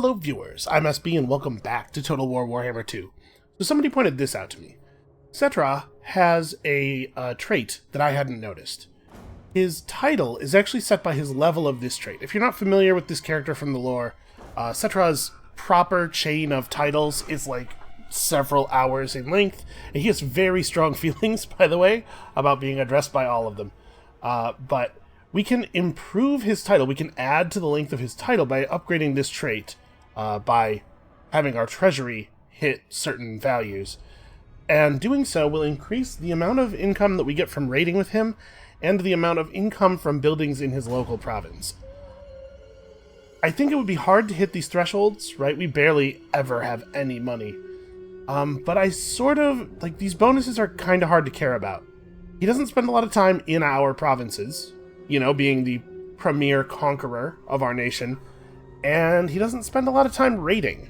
Hello viewers, I'm SB and welcome back to Total War Warhammer 2. So somebody pointed this out to me. Settra has a trait that I hadn't noticed. His title is actually set by his level of this trait. If you're not familiar with this character from the lore, Settra's proper chain of titles is like several hours in length, and he has very strong feelings, by the way, about being addressed by all of them. But we can improve his title, we can add to the length of his title by upgrading this trait, by having our treasury hit certain values. And doing so will increase the amount of income that we get from raiding with him, and the amount of income from buildings in his local province. I think it would be hard to hit these thresholds, right? We barely ever have any money. But I sort of, like, these bonuses are kind of hard to care about. He doesn't spend a lot of time in our provinces, you know, being the premier conqueror of our nation, and he doesn't spend a lot of time raiding.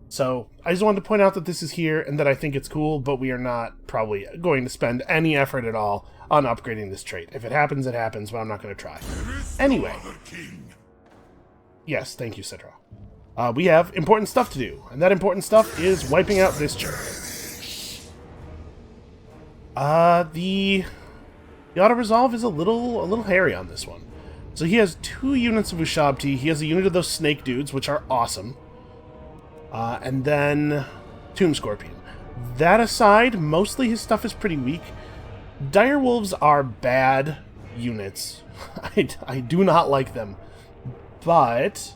So, I just wanted to point out that this is here, and that I think it's cool, but we are not probably going to spend any effort at all on upgrading this trait. If it happens, it happens, but I'm not going to try. Anyway. Yes, thank you, Settra. We have important stuff to do, and that important stuff is wiping out this jerk. The auto-resolve is a little hairy on this one. So he has 2 units of Ushabti, he has a unit of those snake dudes, which are awesome. And then Tomb Scorpion. That aside, mostly his stuff is pretty weak. Direwolves are bad units. I do not like them. But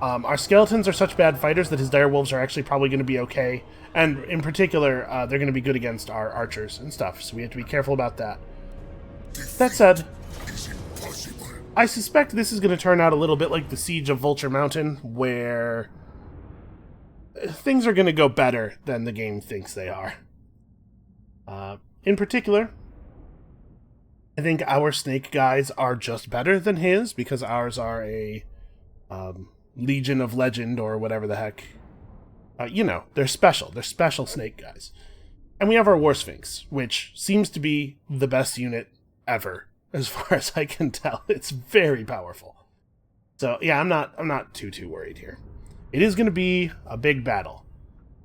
our skeletons are such bad fighters that his direwolves are actually probably going to be okay. And in particular, they're going to be good against our archers and stuff, so we have to be careful about that. That said, I suspect this is going to turn out a little bit like the Siege of Vulture Mountain, where things are going to go better than the game thinks they are. In particular, I think our snake guys are just better than his, because ours are a Legion of Legend, or whatever the heck. You know, they're special. They're special snake guys. And we have our War Sphinx, which seems to be the best unit ever, as far as I can tell. It's very powerful. So, yeah, I'm not too worried here. It is going to be a big battle.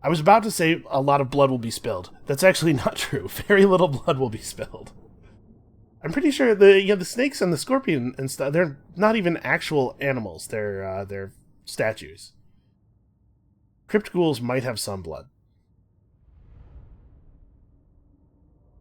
I was about to say a lot of blood will be spilled. That's actually not true. Very little blood will be spilled. I'm pretty sure the snakes and the scorpion and stuff, they're not even actual animals. They're statues. Crypt ghouls might have some blood.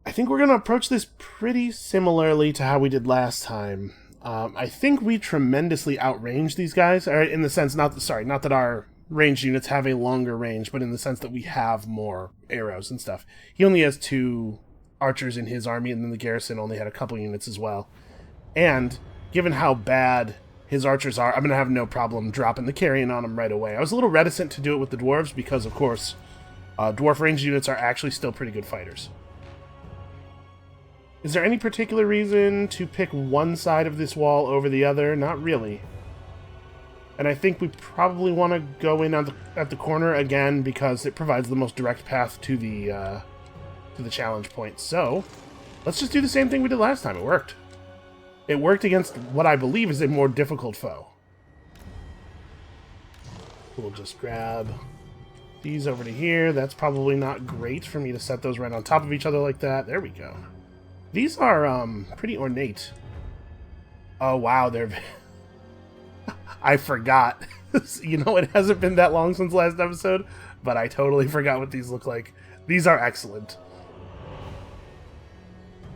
I think we're going to approach this pretty similarly to how we did last time. I think we tremendously outrange these guys, or in the sense, not that our ranged units have a longer range, but in the sense that we have more arrows and stuff. He only has 2 archers in his army, and then the garrison only had a couple units as well. And given how bad his archers are, I'm going to have no problem dropping the carrion on him right away. I was a little reticent to do it with the dwarves because, of course, dwarf ranged units are actually still pretty good fighters. Is there any particular reason to pick one side of this wall over the other? Not really. And I think we probably want to go in at the corner again because it provides the most direct path to the challenge point. So, let's just do the same thing we did last time. It worked. It worked against what I believe is a more difficult foe. We'll just grab these over to here. That's probably not great for me to set those right on top of each other like that. There we go. These are pretty ornate. Oh wow, they're... I forgot. You know, it hasn't been that long since last episode, but I totally forgot what these look like. These are excellent.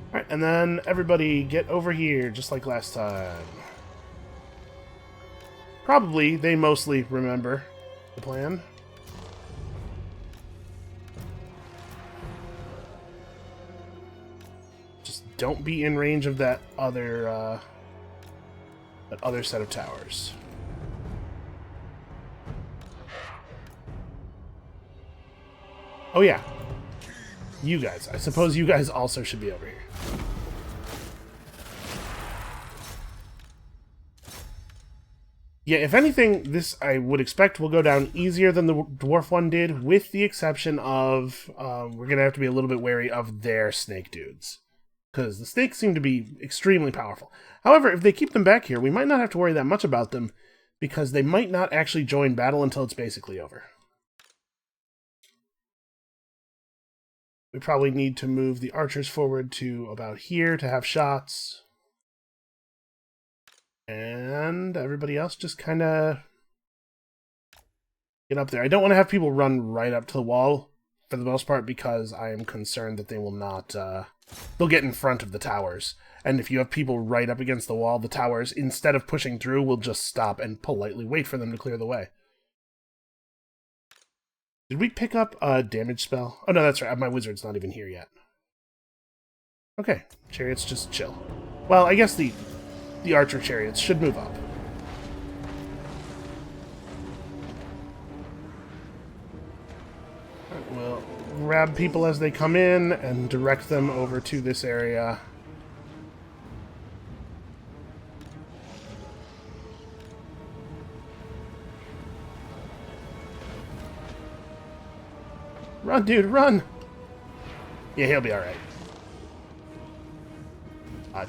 Alright, and then everybody get over here, just like last time. Probably, they mostly remember the plan. Just don't be in range of that other set of towers. Oh yeah, you guys. I suppose you guys also should be over here. Yeah, if anything, this I would expect will go down easier than the dwarf one did, with the exception of we're going to have to be a little bit wary of their snake dudes. Because the snakes seem to be extremely powerful. However, if they keep them back here, we might not have to worry that much about them, because they might not actually join battle until it's basically over. We probably need to move the archers forward to about here to have shots. And everybody else just kind of get up there. I don't want to have people run right up to the wall for the most part because I am concerned that they will not... they'll get in front of the towers. And if you have people right up against the wall, the towers, instead of pushing through, will just stop and politely wait for them to clear the way. Did we pick up a damage spell? Oh, no, that's right. My wizard's not even here yet. Okay. Chariots just chill. Well, I guess the archer chariots should move up. We'll grab people as they come in and direct them over to this area. Run, dude, run! Yeah, he'll be alright.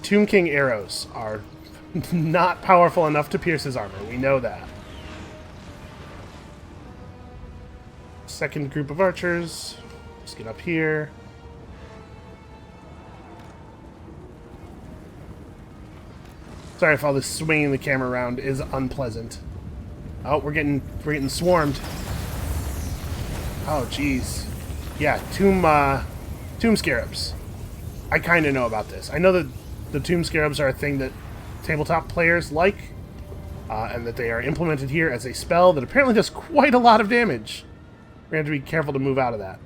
Tomb King arrows are not powerful enough to pierce his armor. We know that. Second group of archers. Let's get up here. Sorry if all this swinging the camera around is unpleasant. Oh, we're getting swarmed. Oh, jeez. Yeah, tomb scarabs. I kind of know about this. I know that the tomb scarabs are a thing that tabletop players like, and that they are implemented here as a spell that apparently does quite a lot of damage. We're going to have to be careful to move out of that.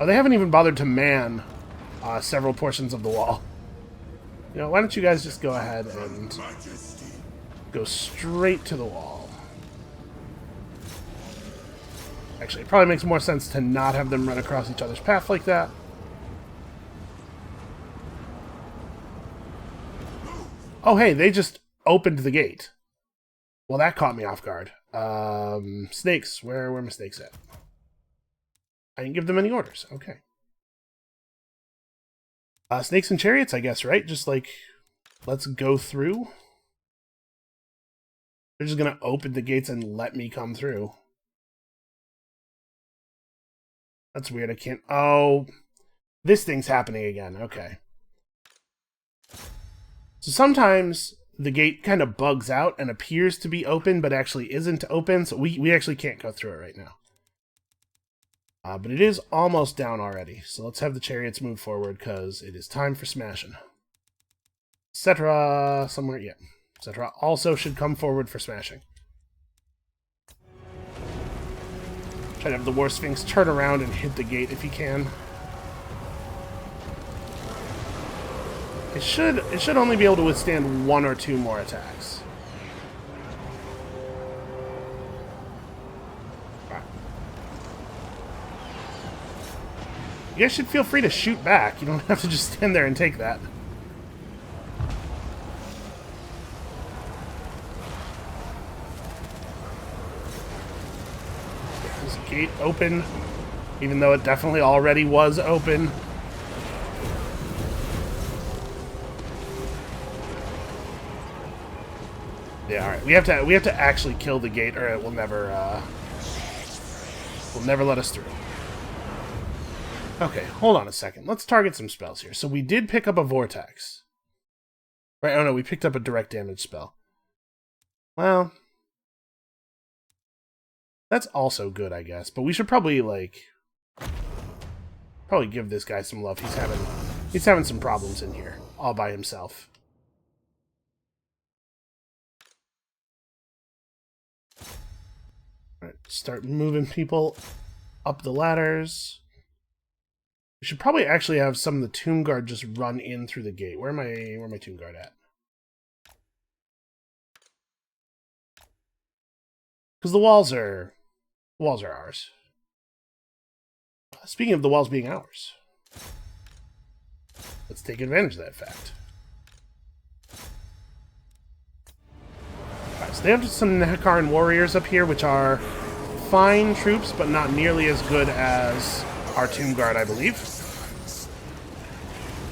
Oh, they haven't even bothered to man several portions of the wall. You know, why don't you guys just go ahead and go straight to the wall. Actually, it probably makes more sense to not have them run across each other's path like that. Oh, hey, they just opened the gate. Well, that caught me off guard. Snakes. Where are my snakes at? I didn't give them any orders. Okay. Snakes and chariots, I guess, right? Just like, let's go through. They're just going to open the gates and let me come through. That's weird. I can't... Oh, this thing's happening again. Okay. So sometimes the gate kind of bugs out and appears to be open, but actually isn't open, so we actually can't go through it right now. But it is almost down already, so let's have the chariots move forward, because it is time for smashing. Settra somewhere, yeah. Settra also should come forward for smashing. Try to have the War Sphinx turn around and hit the gate if he can. It should only be able to withstand one or two more attacks. Right. You guys should feel free to shoot back. You don't have to just stand there and take that. Get this gate open, even though it definitely already was open. Yeah, all right. We have to actually kill the gate, or it will never let us through. Okay, hold on a second. Let's target some spells here. So we did pick up a vortex, right? Oh no, we picked up a direct damage spell. Well, that's also good, I guess. But we should probably give this guy some love. He's having some problems in here all by himself. Alright, start moving people up the ladders. We should probably actually have some of the Tomb Guard just run in through the gate. Where my Tomb Guard at? Because the walls are ours. Speaking of the walls being ours, let's take advantage of that fact. So they have some Nehekaran warriors up here, which are fine troops, but not nearly as good as our Tomb Guard, I believe.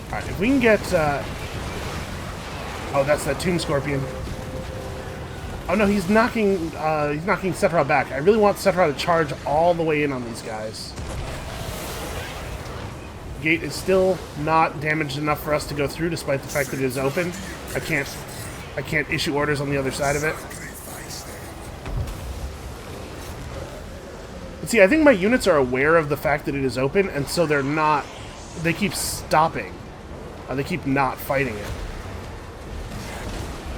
Alright, if we can get... Oh, that's that Tomb Scorpion. Oh no, he's knocking Settra back. I really want Settra to charge all the way in on these guys. Gate is still not damaged enough for us to go through, despite the fact that it is open. I can't issue orders on the other side of it. But see, I think my units are aware of the fact that it is open, and so they're not. They keep stopping. They keep not fighting it.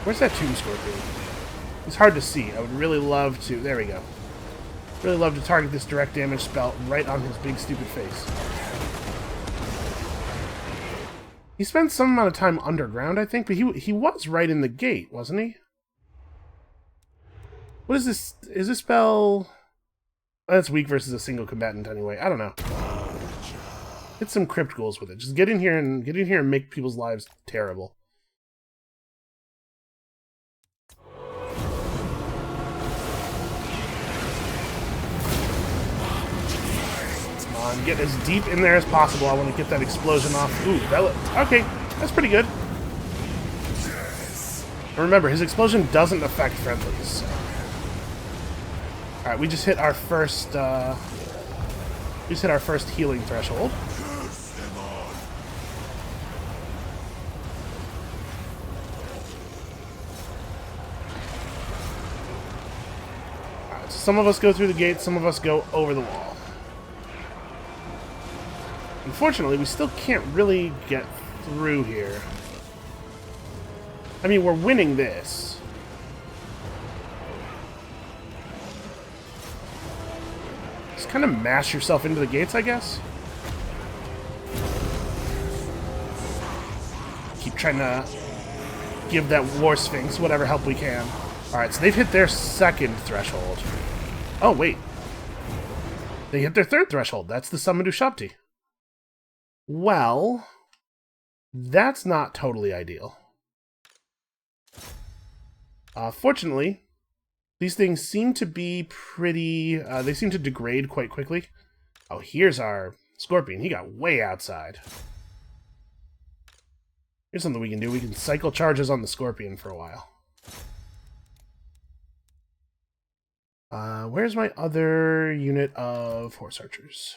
Where's that Tomb Scorpion? It's hard to see. I would really love to... There we go. Really love to target this direct damage spell right on his big, stupid face. He spent some amount of time underground, I think, but he was right in the gate, wasn't he? What is this? Is this spell... That's weak versus a single combatant anyway. I don't know. Hit some crypt ghouls with it. Just get in here and make people's lives terrible. Get as deep in there as possible. I want to get that explosion off. Ooh, okay, that's pretty good. And remember, his explosion doesn't affect friendlies. So. All right, we just hit our first. Healing threshold. All right, so some of us go through the gate, some of us go over the wall. Unfortunately, we still can't really get through here. I mean, we're winning this. Just kind of mash yourself into the gates, I guess. Keep trying to give that War Sphinx whatever help we can. Alright, so they've hit their second threshold. Oh, wait. They hit their third threshold. That's the Summon Ushabti. Well, that's not totally ideal. Fortunately, these things seem to be pretty... they seem to degrade quite quickly. Oh, here's our Scorpion. He got way outside. Here's something we can do. We can cycle charges on the Scorpion for a while. Where's my other unit of Horse Archers?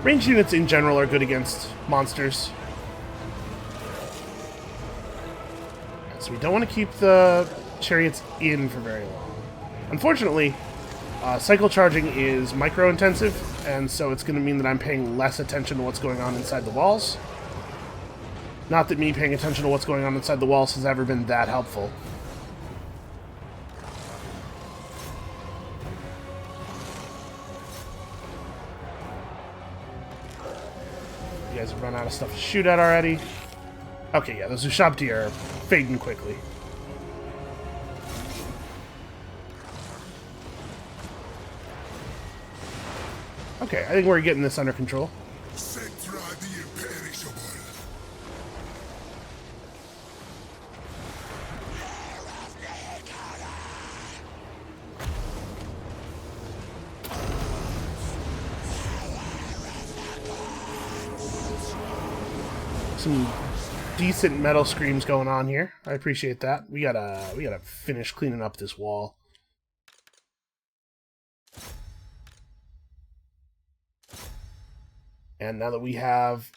Ranged units in general are good against monsters. So we don't want to keep the chariots in for very long. Unfortunately, cycle charging is micro-intensive, and so it's going to mean that I'm paying less attention to what's going on inside the walls. Not that me paying attention to what's going on inside the walls has ever been that helpful. You guys have run out of stuff to shoot at already. Okay, yeah, those Ushabti are fading quickly. Okay, I think we're getting this under control. Settra the imperishable. Some decent metal screams going on here. I appreciate that. We gotta finish cleaning up this wall. And now that we have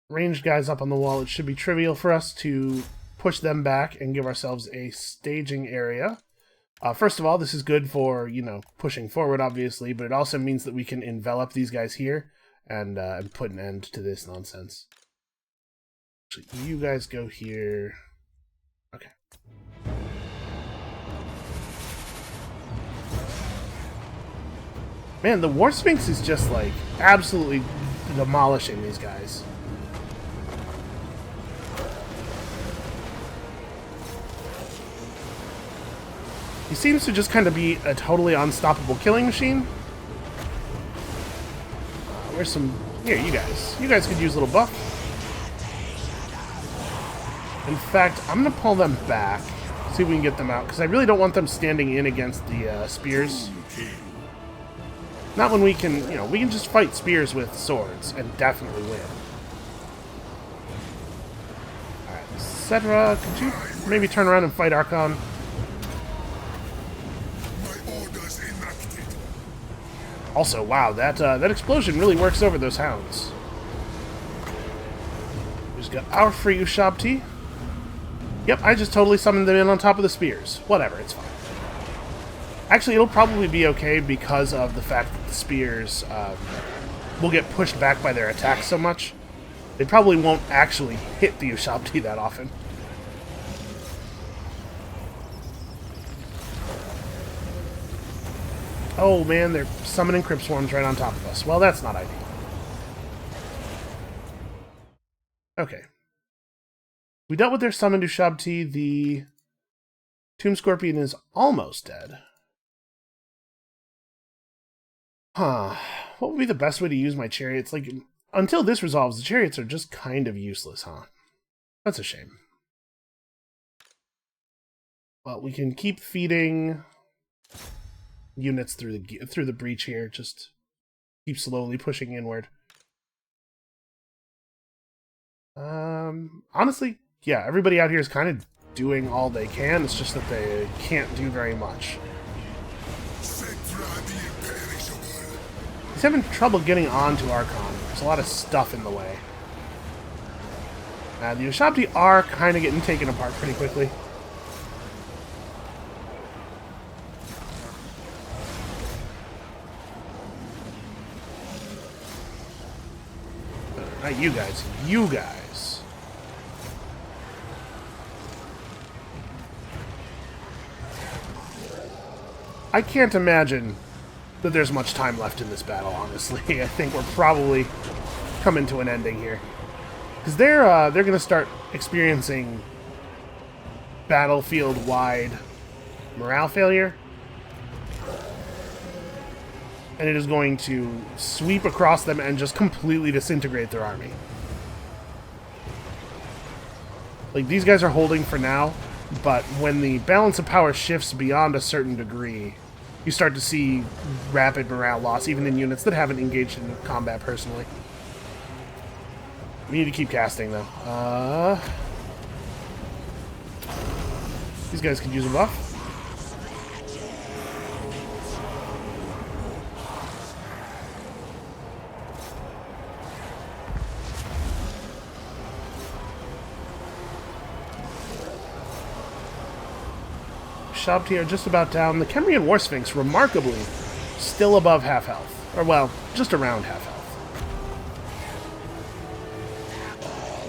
ranged guys up on the wall, it should be trivial for us to push them back and give ourselves a staging area. First of all, this is good for, you know, pushing forward, obviously, but it also means that we can envelop these guys here and put an end to this nonsense. Actually, you guys go here. Okay. Man, the War Sphinx is just, like, absolutely demolishing these guys. He seems to just kind of be a totally unstoppable killing machine. Where's some... Here, you guys. You guys could use a little buff. In fact, I'm going to pull them back. See if we can get them out. Because I really don't want them standing in against the spears. Not when we can, you know, we can just fight spears with swords and definitely win. Alright, Settra, could you maybe turn around and fight Archon? Also, wow, that explosion really works over those hounds. We just got our free Ushabti. Yep, I just totally summoned them in on top of the spears. Whatever, it's fine. Actually, it'll probably be okay because of the fact that the spears will get pushed back by their attacks so much. They probably won't actually hit the Ushabti that often. Oh man, they're summoning Crypt Swarms right on top of us. Well, that's not ideal. Okay. We dealt with their summoned Ushabti. The Tomb Scorpion is almost dead. Huh. What would be the best way to use my chariots? Like, until this resolves, the chariots are just kind of useless, huh? That's a shame. Well, we can keep feeding units through the breach here. Just keep slowly pushing inward. Honestly, yeah, everybody out here is kind of doing all they can. It's just that they can't do very much. He's having trouble getting onto Archon. There's a lot of stuff in the way. The Ushabti are kind of getting taken apart pretty quickly. Not you guys. You guys. I can't imagine that there's much time left in this battle, honestly. I think we're probably coming to an ending here. Because they're going to start experiencing battlefield-wide morale failure. And it is going to sweep across them and just completely disintegrate their army. Like, these guys are holding for now, but when the balance of power shifts beyond a certain degree, you start to see rapid morale loss, even in units that haven't engaged in combat personally. We need to keep casting, though. These guys could use a buff. Ushabti are just about down. The Kemrian War Sphinx, remarkably, still above half health. Or, well, just around half health.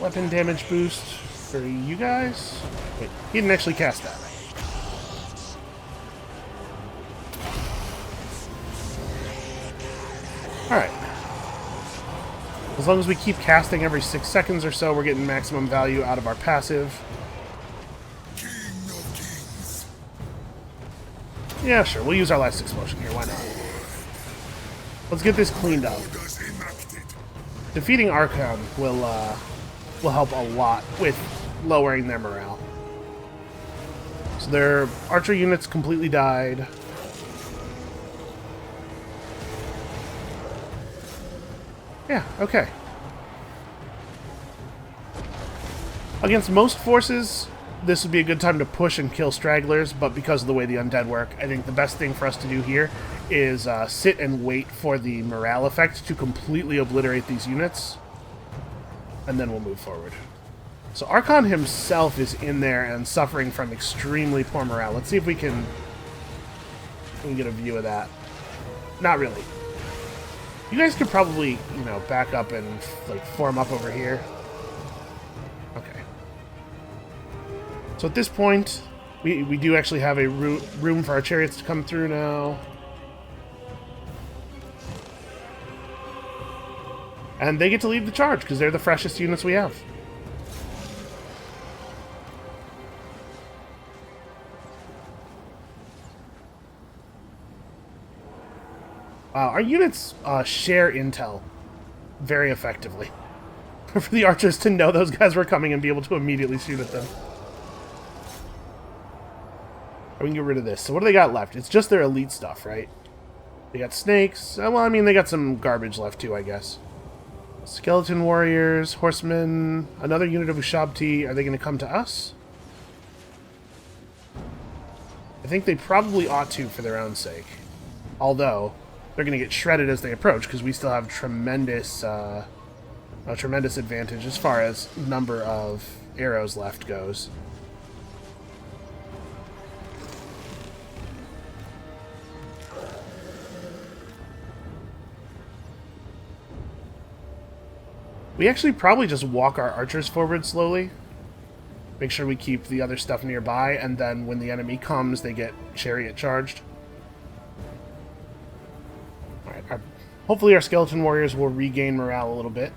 Weapon damage boost for you guys? Wait, he didn't actually cast that. Alright. As long as we keep casting every 6 seconds or so, we're getting maximum value out of our passive. Yeah, sure. We'll use our last explosion here. Why not? Let's get this cleaned up. Defeating Archon will help a lot with lowering their morale. So their archer units completely died. Yeah, okay. Against most forces, this would be a good time to push and kill stragglers, but because of the way the undead work, I think the best thing for us to do here is sit and wait for the morale effect to completely obliterate these units, and then we'll move forward. So Archon himself is in there and suffering from extremely poor morale. Let's see if we can get a view of that. Not really. You guys could probably, you know, back up and like form up over here. Okay. So at this point, we do actually have a room for our chariots to come through now. And they get to lead the charge, because they're the freshest units we have. Our units share intel very effectively. For the archers to know those guys were coming and be able to immediately shoot at them. We can get rid of this. So what do they got left? It's just their elite stuff, right? They got snakes. Well, I mean, they got some garbage left too, I guess. Skeleton warriors, horsemen, another unit of Ushabti. Are they going to come to us? I think they probably ought to for their own sake. Although, they're going to get shredded as they approach, because we still have tremendous, a tremendous advantage as far as number of arrows left goes. We actually probably just walk our archers forward slowly. Make sure we keep the other stuff nearby, and then when the enemy comes, they get chariot charged. Alright, hopefully our skeleton warriors will regain morale a little bit.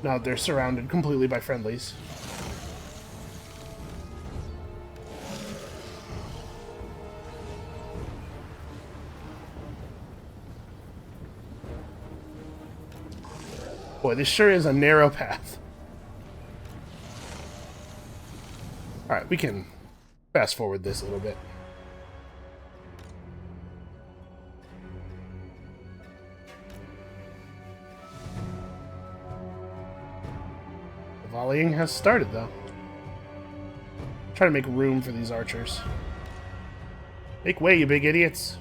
Now that they're surrounded completely by friendlies. Boy, this sure is a narrow path. Alright, we can fast forward this a little bit. The volleying has started, though. Try to make room for these archers. Make way, you big idiots.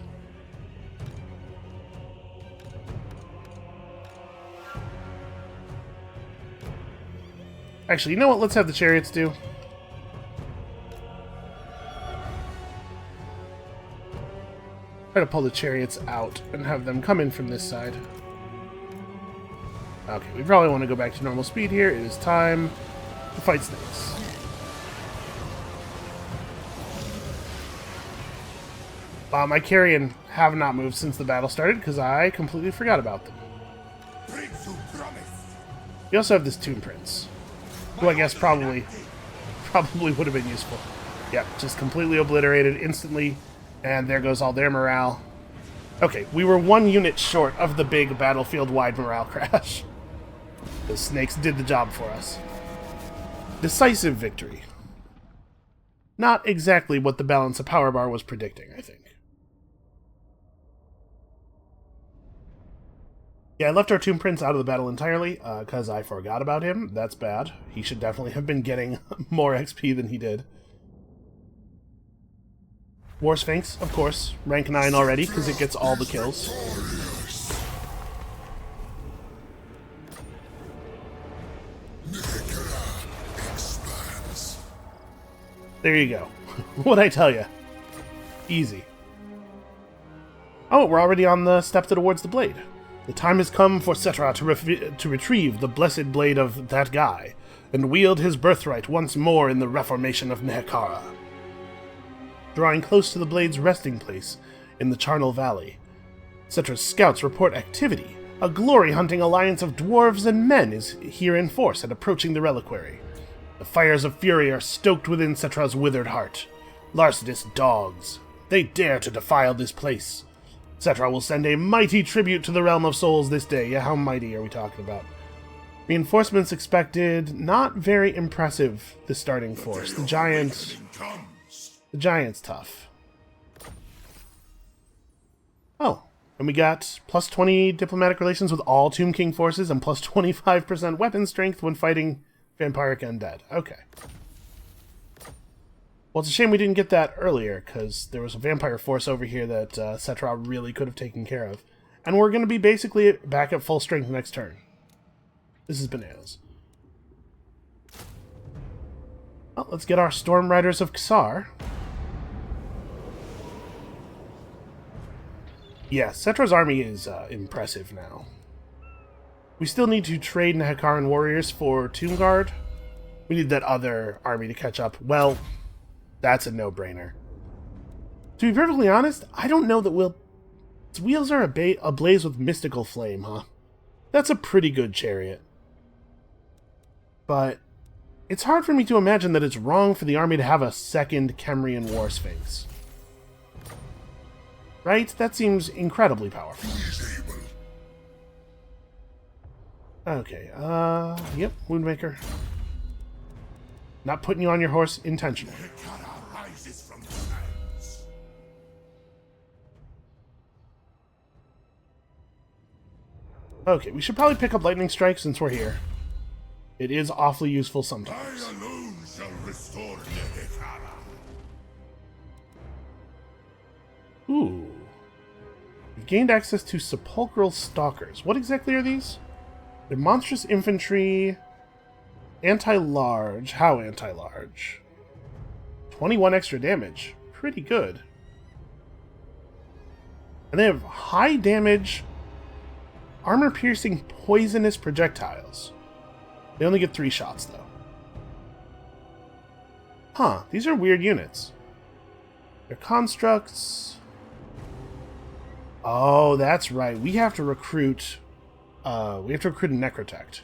Actually, you know what? Let's have the chariots do. Try to pull the chariots out and have them come in from this side. Okay, we probably want to go back to normal speed here. It is time to fight snakes. My carrion have not moved since the battle started because I completely forgot about them. We also have this Tomb Prince, who I guess probably would have been useful. Yep, just completely obliterated instantly, and there goes all their morale. Okay, we were 1 unit short of the big battlefield-wide morale crash. The snakes did the job for us. Decisive victory. Not exactly what the balance of power bar was predicting, I think. Yeah, I left our Tomb Prince out of the battle entirely, because I forgot about him. That's bad. He should definitely have been getting more XP than he did. War Sphinx, of course. Rank 9 already, because it gets all the kills. There you go. What'd I tell you? Easy. Oh, we're already on the step towards the blade. The time has come for Settra to retrieve the blessed blade of that guy, and wield his birthright once more in the reformation of Nehekara. Drawing close to the blade's resting place in the Charnel Valley, Settra's scouts report activity. A glory-hunting alliance of dwarves and men is here in force and approaching the reliquary. The fires of fury are stoked within Settra's withered heart. Larcenous dogs. They dare to defile this place. Settra will send a mighty tribute to the realm of souls this day. Yeah, how mighty are we talking about? Reinforcements expected. Not very impressive, the starting force. The giant's tough. Oh, and we got plus 20 diplomatic relations with all Tomb King forces and plus 25% weapon strength when fighting vampiric undead. Okay. Well, it's a shame we didn't get that earlier, because there was a vampire force over here that Settra really could have taken care of. And we're going to be basically back at full strength next turn. This is bananas. Well, let's get our Storm Riders of Xar. Yeah, Settra's army is impressive now. We still need to trade Nehekaran warriors for Tomb Guard. We need that other army to catch up. Well, that's a no-brainer. To be perfectly honest, I don't know that its wheels are ablaze with mystical flame, huh? That's a pretty good chariot. But it's hard for me to imagine that it's wrong for the army to have a second Kemrian War Sphinx. Right? That seems incredibly powerful. Okay, yep, Woundmaker. Not putting you on your horse intentionally. Okay, we should probably pick up Lightning Strike since we're here. It is awfully useful sometimes. I alone shall restore Nehekara. Ooh. We've gained access to Sepulchral Stalkers. What exactly are these? They're monstrous infantry, anti-large. How anti-large? 21 extra damage. Pretty good. And they have high damage, armor-piercing poisonous projectiles. They only get 3 shots, though. Huh, these are weird units. They're constructs. Oh, that's right. We have to recruit a Necrotect.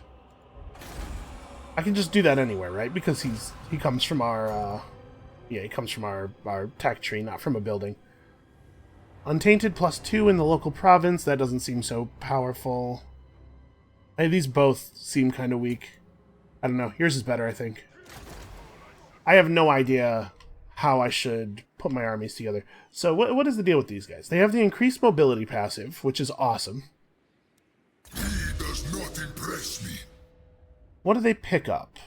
I can just do that anywhere, right? Because he comes from our he comes from our tech tree, not from a building. Untainted +2 in the local province. That doesn't seem so powerful. Hey, these both seem kind of weak. I don't know. Yours is better, I think. I have no idea how I should put my armies together. So what is the deal with these guys? They have the increased mobility passive, which is awesome. He does not impress me. What do they pick up?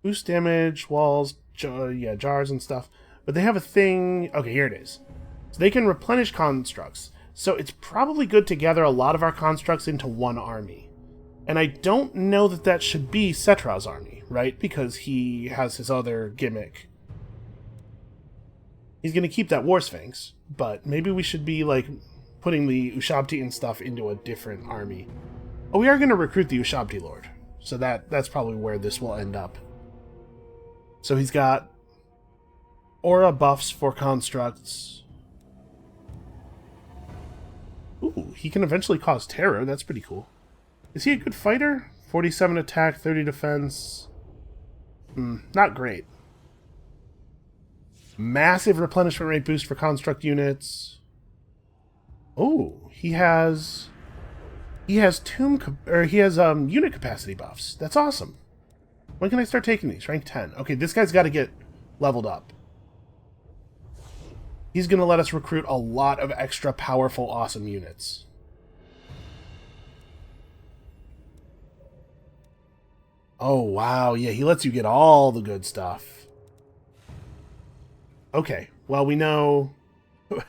Boost damage, walls, jars and stuff. But they have a thing... Okay, here it is. So they can replenish constructs. So it's probably good to gather a lot of our constructs into one army. And I don't know that that should be Settra's army, right? Because he has his other gimmick. He's going to keep that War Sphinx, but maybe we should be, like, putting the Ushabti and stuff into a different army. Oh, we are going to recruit the Ushabti Lord, so that's probably where this will end up. So he's got aura buffs for constructs. Ooh, he can eventually cause terror. That's pretty cool. Is he a good fighter? 47 attack, 30 defense. Not great. Massive replenishment rate boost for construct units. Oh, he has unit capacity buffs. That's awesome. When can I start taking these? Rank 10. Okay, this guy's got to get leveled up. He's going to let us recruit a lot of extra powerful, awesome units. Oh, wow. Yeah, he lets you get all the good stuff. Okay, well, we know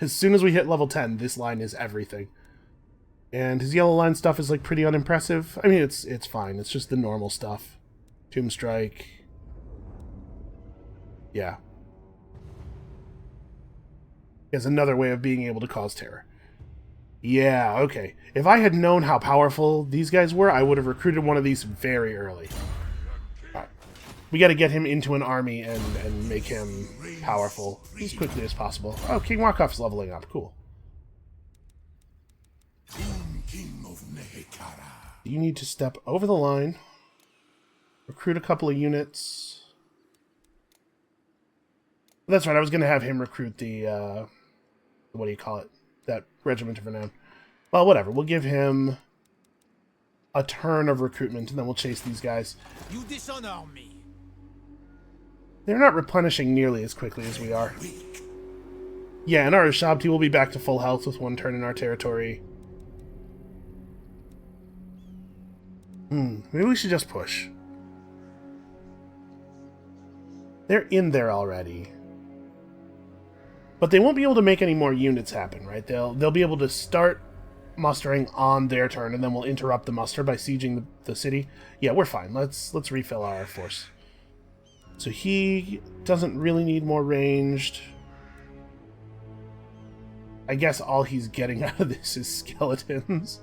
as soon as we hit level 10, this line is everything. And his yellow line stuff is, like, pretty unimpressive. I mean, it's fine. It's just the normal stuff. Tomb Strike. Yeah. He has another way of being able to cause terror. Yeah, okay. If I had known how powerful these guys were, I would have recruited one of these very early. Alright. We gotta get him into an army and make him powerful as quickly as possible. Oh, King Wakoff's leveling up. Cool. King of Nehekara. You need to step over the line. Recruit a couple of units. That's right, I was gonna have him recruit the, what do you call it? That Regiment of Renown. Well, whatever. We'll give him a turn of recruitment, and then we'll chase these guys. You dishonor me. They're not replenishing nearly as quickly as we are. Yeah, and our Ushabti will be back to full health with 1 turn in our territory. Maybe we should just push. They're in there already. But they won't be able to make any more units happen, right? They'll be able to start mustering on their turn, and then we'll interrupt the muster by sieging the city. Yeah, we're fine. Let's refill our force. So he doesn't really need more ranged. I guess all he's getting out of this is skeletons.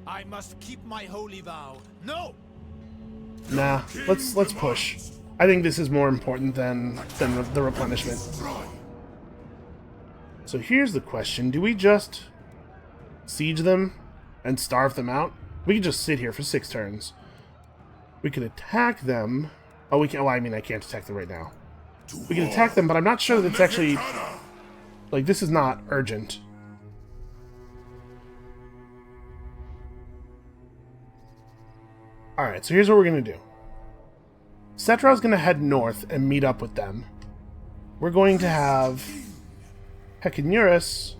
I must keep my holy vow. No! Nah, let's push. I think this is more important than the replenishment. So here's the question. Do we just siege them and starve them out? We can just sit here for 6 turns. We can attack them. Oh, we can. Well, I mean, I can't attack them right now. We can attack them, but I'm not sure that it's actually... Like, this is not urgent. Alright, so here's what we're going to do. Settra's going to head north and meet up with them. We're going to have Hekinurus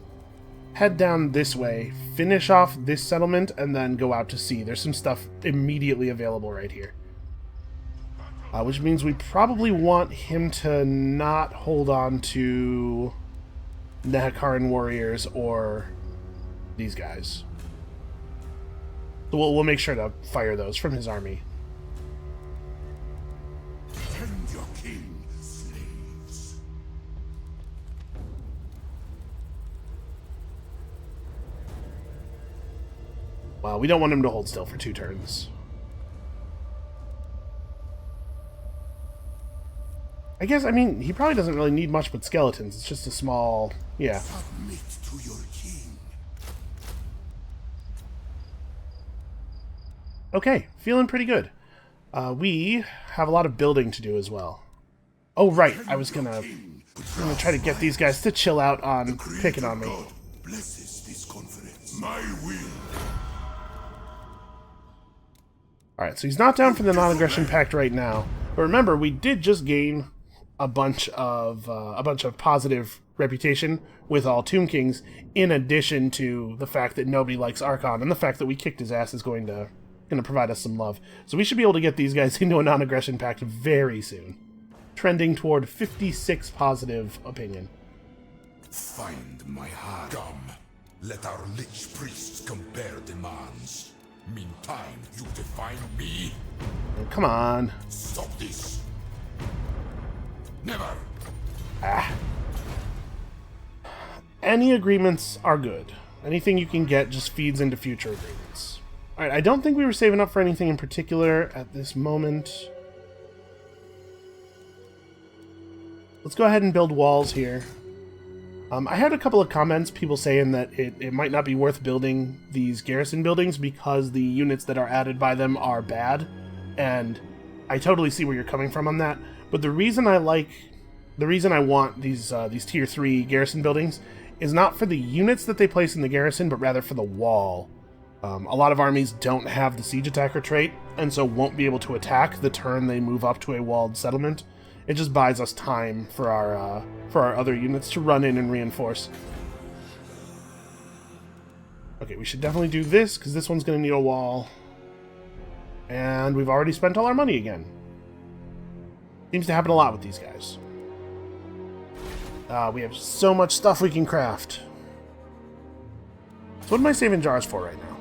head down this way, finish off this settlement, and then go out to sea. There's some stuff immediately available right here. Which means we probably want him to not hold on to Nehekaran warriors or these guys. So we'll make sure to fire those from his army. Defend your king, slaves. Well, we don't want him to hold still for 2 turns. I guess, I mean, he probably doesn't really need much but skeletons. It's just a small... yeah. Submit to your king. Okay, feeling pretty good. We have a lot of building to do as well. Oh, right, I was gonna try to get these guys to chill out on picking on me. God blesses this conference. My will. Alright, so he's not down for the non-aggression pact right now. But remember, we did just gain a bunch of positive reputation with all Tomb Kings, in addition to the fact that nobody likes Archon, and the fact that we kicked his ass is going to provide us some love. So we should be able to get these guys into a non-aggression pact very soon. Trending toward 56 positive opinion. Find my heart. Come, let our lich priests compare demands. Meantime, you define me. Oh, come on. Stop this. Never. Any agreements are good. Anything you can get just feeds into future agreements. Alright, I don't think we were saving up for anything in particular at this moment. Let's go ahead and build walls here. I had a couple of comments, people saying that it might not be worth building these garrison buildings because the units that are added by them are bad, and I totally see where you're coming from on that. But the reason I want these tier 3 garrison buildings is not for the units that they place in the garrison, but rather for the wall. A lot of armies don't have the siege attacker trait, and so won't be able to attack the turn they move up to a walled settlement. It just buys us time for our other units to run in and reinforce. Okay, we should definitely do this, because this one's going to need a wall. And we've already spent all our money again. Seems to happen a lot with these guys. We have so much stuff we can craft. So what am I saving jars for right now?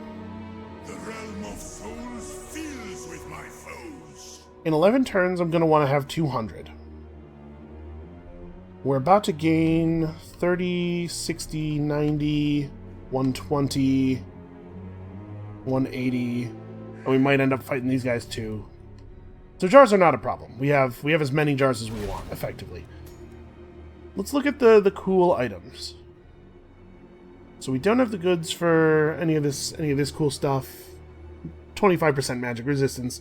The realm of souls fills with my foes. In 11 turns, I'm going to want to have 200. We're about to gain 30, 60, 90, 120, 180, and we might end up fighting these guys too. So jars are not a problem. We have as many jars as we want, effectively. Let's look at the cool items. So we don't have the goods for any of this cool stuff. 25% magic resistance.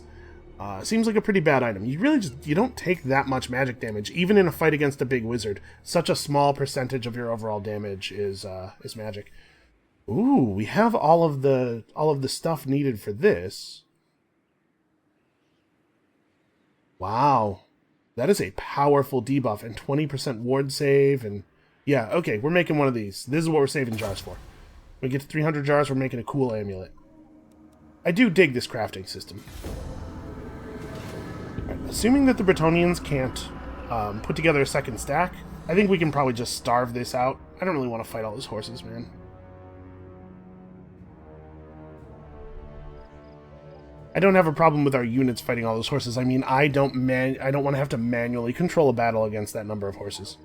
Seems like a pretty bad item. You don't take that much magic damage, even in a fight against a big wizard. Such a small percentage of your overall damage is magic. Ooh, we have all of the stuff needed for this. Wow, that is a powerful debuff and 20% ward save, and yeah, okay, we're making one of these. This is what we're saving jars for. When we get to 300 jars, we're making a cool amulet. I do dig this crafting system. Assuming that the Bretonnians can't put together a second stack, I think we can probably just starve this out. I don't really want to fight all those horses, man. I don't have a problem with our units fighting all those horses. I mean, I don't want to have to manually control a battle against that number of horses.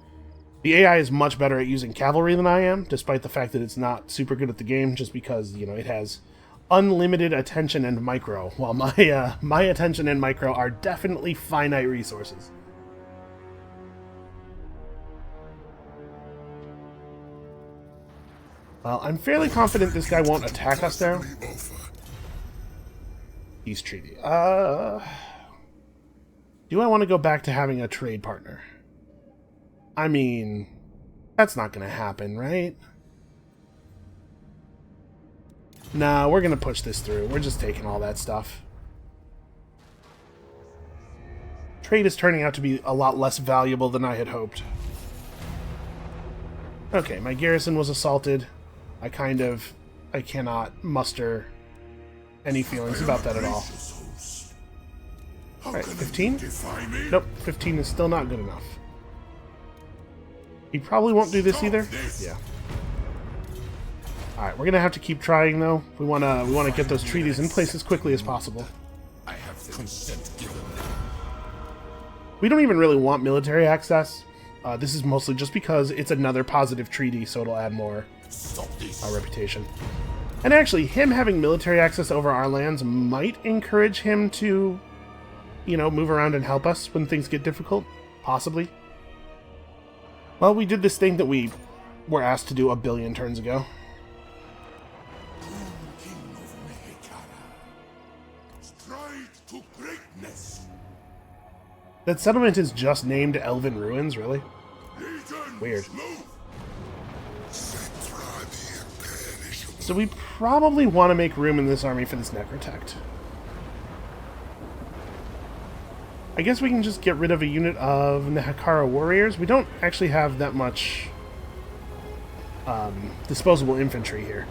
The AI is much better at using cavalry than I am, despite the fact that it's not super good at the game, just because, you know, it has unlimited attention and micro, while my attention and micro are definitely finite resources. Well, I'm fairly confident this guy won't attack us now. Peace treaty. Do I want to go back to having a trade partner? I mean, that's not going to happen, right? Nah, we're going to push this through. We're just taking all that stuff. Trade is turning out to be a lot less valuable than I had hoped. Okay, my garrison was assaulted. I cannot muster any feelings about that at all. Alright, 15? Nope, 15 is still not good enough. He probably won't do this either. Yeah. Alright, we're gonna have to keep trying though. We wanna get those treaties in place as quickly as possible. I have consent given. We don't even really want military access. This is mostly just because it's another positive treaty, so it'll add more reputation. And actually, him having military access over our lands might encourage him to, you know, move around and help us when things get difficult. Possibly. Well, we did this thing that we were asked to do a billion turns ago. Stride to greatness. That settlement is just named Elven Ruins, really? Weird. So we probably want to make room in this army for this Necrotect. I guess we can just get rid of a unit of Nehakara warriors. We don't actually have that much disposable infantry here.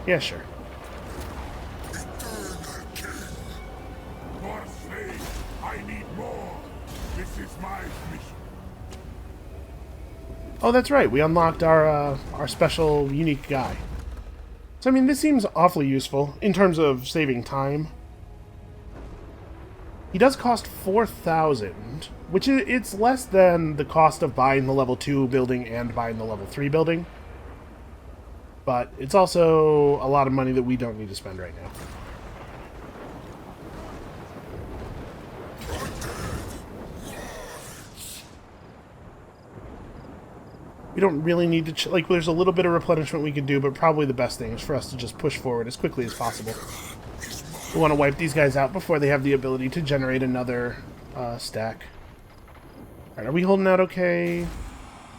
Yeah, sure. I need more. This is my mission. Oh, that's right. We unlocked our special unique guy. So, I mean, this seems awfully useful in terms of saving time. He does cost 4,000, which it's less than the cost of buying the level 2 building and buying the level 3 building. But it's also a lot of money that we don't need to spend right now. We don't really need to... like, there's a little bit of replenishment we could do, but probably the best thing is for us to just push forward as quickly as possible. We want to wipe these guys out before they have the ability to generate another stack. Alright, are we holding out okay?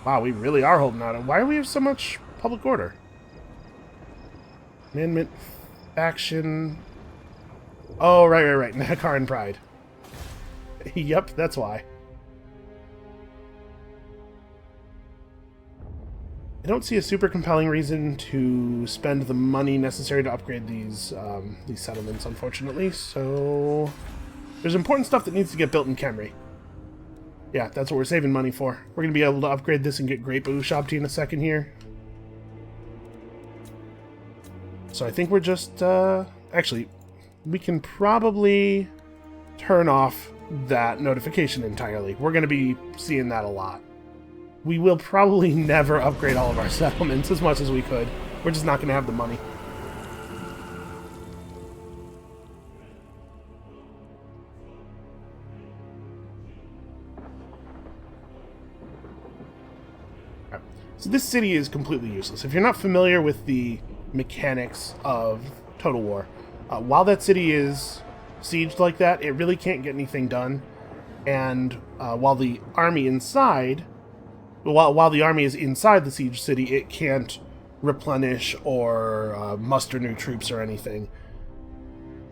Wow, we really are holding out. Why do we have so much public order? Amendment, faction... Oh, right. Nehakaran Pride. Yep, that's why. I don't see a super compelling reason to spend the money necessary to upgrade these settlements, unfortunately. So there's important stuff that needs to get built in Khemri. Yeah, that's what we're saving money for. We're going to be able to upgrade this and get Great Vortex in a second here. So I think we're just... actually, we can probably turn off that notification entirely. We're going to be seeing that a lot. We will probably never upgrade all of our settlements as much as we could. We're just not going to have the money. Right. So this city is completely useless. If you're not familiar with the mechanics of Total War, while that city is sieged like that, it really can't get anything done. And while the army inside... While the army is inside the siege city, it can't replenish or muster new troops or anything.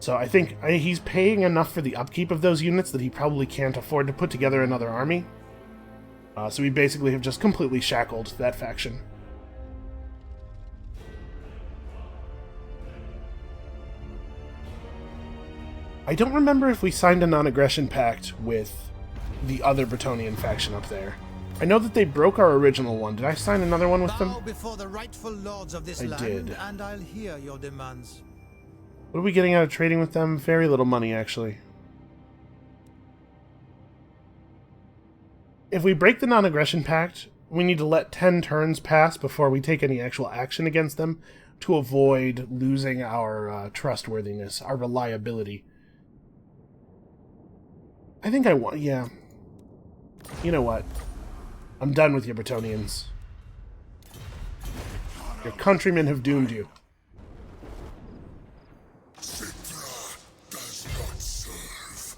So I think he's paying enough for the upkeep of those units that he probably can't afford to put together another army. So we basically have just completely shackled that faction. I don't remember if we signed a non-aggression pact with the other Bretonnian faction up there. I know that they broke our original one. Did I sign another one with them? Bow before the rightful lords of this land, did. and I'll hear your demands. What are we getting out of trading with them? Very little money, actually. If we break the non-aggression pact, we need to let 10 turns pass before we take any actual action against them to avoid losing our trustworthiness, our reliability. I think I want... yeah. You know what? I'm done with your Bretonnians. Your countrymen have doomed you. Settra does not serve.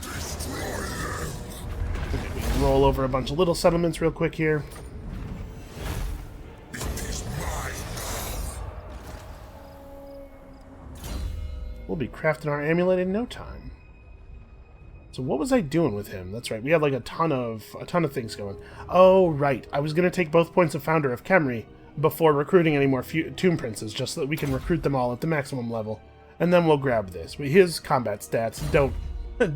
Destroy them. Okay, we can roll over a bunch of little settlements real quick here. It is mine now. We'll be crafting our amulet in no time. So what was I doing with him? That's right. We had like a ton of things going. Oh, right. I was going to take both points of Founder of Khemri before recruiting any more Tomb Princes, just so that we can recruit them all at the maximum level. And then we'll grab this. But his combat stats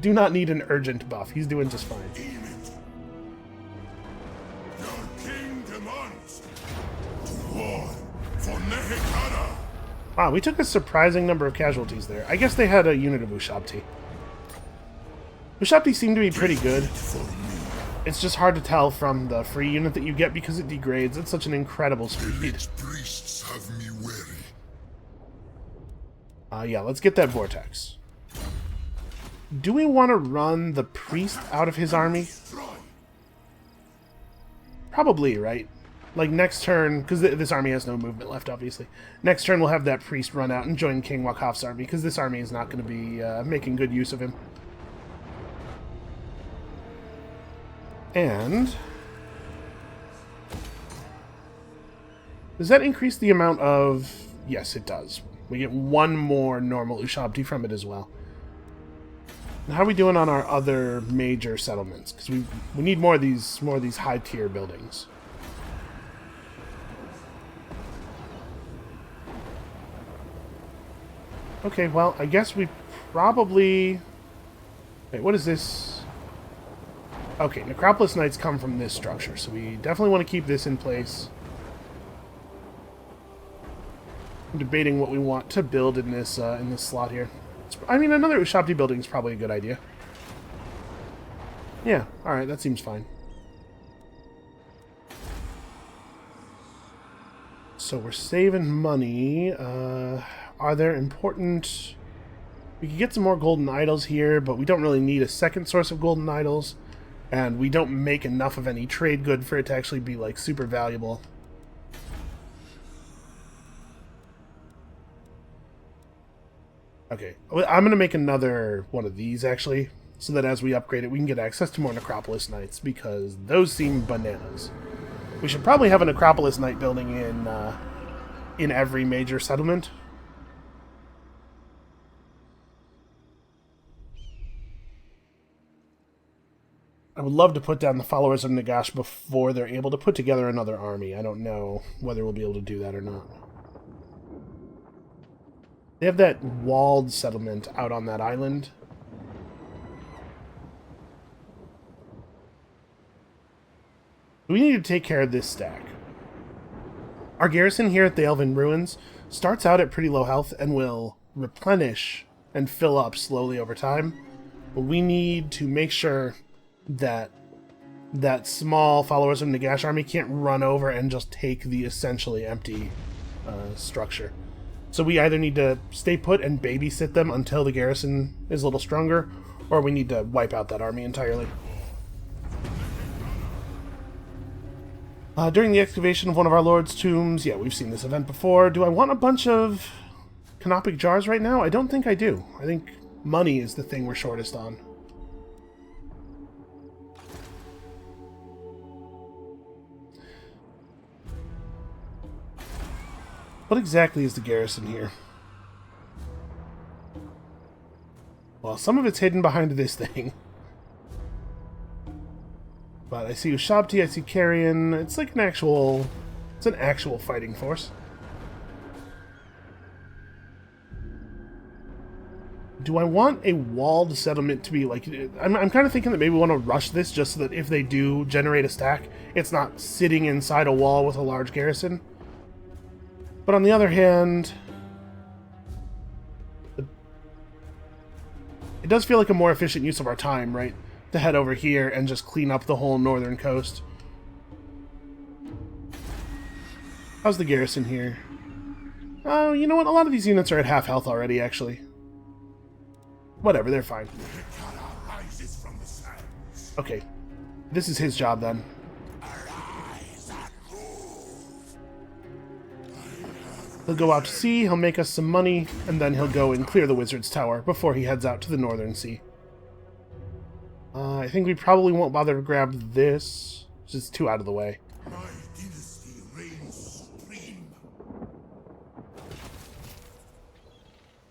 do not need an urgent buff. He's doing just fine. Your king demands to war for Nehekara. Wow, we took a surprising number of casualties there. I guess they had a unit of Ushabti. Ushabti seemed to be pretty good. It's just hard to tell from the free unit that you get because it degrades at such an incredible speed. Priests have me weary. Yeah, let's get that Vortex. Do we want to run the priest out of his army? Probably, right? Like next turn, because this army has no movement left, obviously. Next turn we'll have that priest run out and join King Wakhaf's army, because this army is not going to be making good use of him. And does that increase the amount of... Yes, it does. We get one more normal Ushabti from it as well. Now, how are we doing on our other major settlements? Because we need more of these high tier buildings. Okay, well, I guess we probably... Wait, what is this? Okay, Necropolis Knights come from this structure, so we definitely want to keep this in place. I'm debating what we want to build in this slot here. I mean, another Ushabti building is probably a good idea. Yeah, alright, that seems fine. So we're saving money. Are there important... We could get some more golden idols here, but we don't really need a second source of golden idols. And we don't make enough of any trade good for it to actually be, like, super valuable. Okay, I'm going to make another one of these, actually, so that as we upgrade it, we can get access to more Necropolis Knights, because those seem bananas. We should probably have a Necropolis Knight building in every major settlement. I would love to put down the followers of Nagash before they're able to put together another army. I don't know whether we'll be able to do that or not. They have that walled settlement out on that island. We need to take care of this stack. Our garrison here at the Elven Ruins starts out at pretty low health and will replenish and fill up slowly over time. But we need to make sure that that small followers of Nagash army can't run over and just take the essentially empty structure. So we either need to stay put and babysit them until the garrison is a little stronger, or we need to wipe out that army entirely. During the excavation of one of our lord's tombs, yeah, we've seen this event before. Do I want a bunch of canopic jars right now? I don't think I do. I think money is the thing we're shortest on. What exactly is the garrison here? Well, some of it's hidden behind this thing. But I see Ushabti, I see Carrion. It's like an actual... It's an actual fighting force. Do I want a walled settlement to be like... I'm kind of thinking that maybe we want to rush this just so that if they do generate a stack, it's not sitting inside a wall with a large garrison. But on the other hand, it does feel like a more efficient use of our time, right? To head over here and just clean up the whole northern coast. How's the garrison here? Oh, you know what? A lot of these units are at half health already, actually. Whatever, they're fine. Okay. This is his job, then. He'll go out to sea, he'll make us some money, and then he'll go and clear the Wizard's Tower before he heads out to the Northern Sea. I think we probably won't bother to grab this. It's just too out of the way. My dynasty reigns supreme.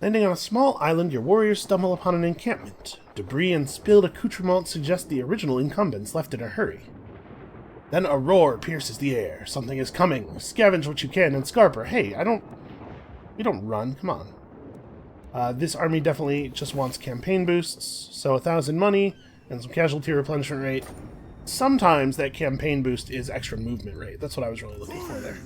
Landing on a small island, your warriors stumble upon an encampment. Debris and spilled accoutrements suggest the original incumbents left in a hurry. Then a roar pierces the air. Something is coming. Scavenge what you can, and Scarper, hey, we don't run, come on. This army definitely just wants campaign boosts, so 1,000 money and some casualty replenishment rate. Sometimes that campaign boost is extra movement rate. That's what I was really looking for there.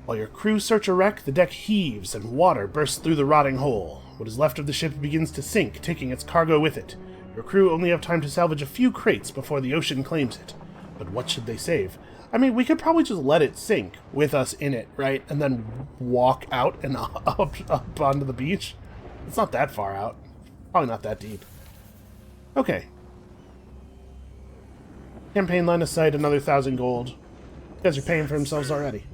While your crew search a wreck, the deck heaves and water bursts through the rotting hole. What is left of the ship begins to sink, taking its cargo with it. Your crew only have time to salvage a few crates before the ocean claims it. But what should they save? I mean, we could probably just let it sink with us in it, right? And then walk out and up onto the beach. It's not that far out. Probably not that deep. Okay. Campaign line of sight, another 1,000 gold. You guys are paying for themselves already.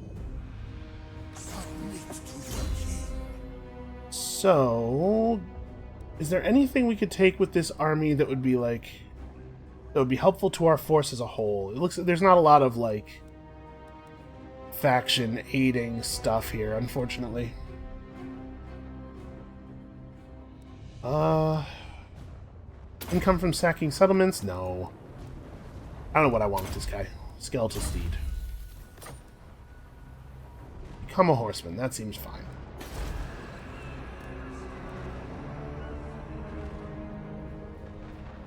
So, is there anything we could take with this army that would be like, that would be helpful to our force as a whole? It looks like there's not a lot of like faction aiding stuff here, unfortunately. Income from sacking settlements? No. I don't know what I want with this guy. Skeletal steed. Become a horseman. That seems fine.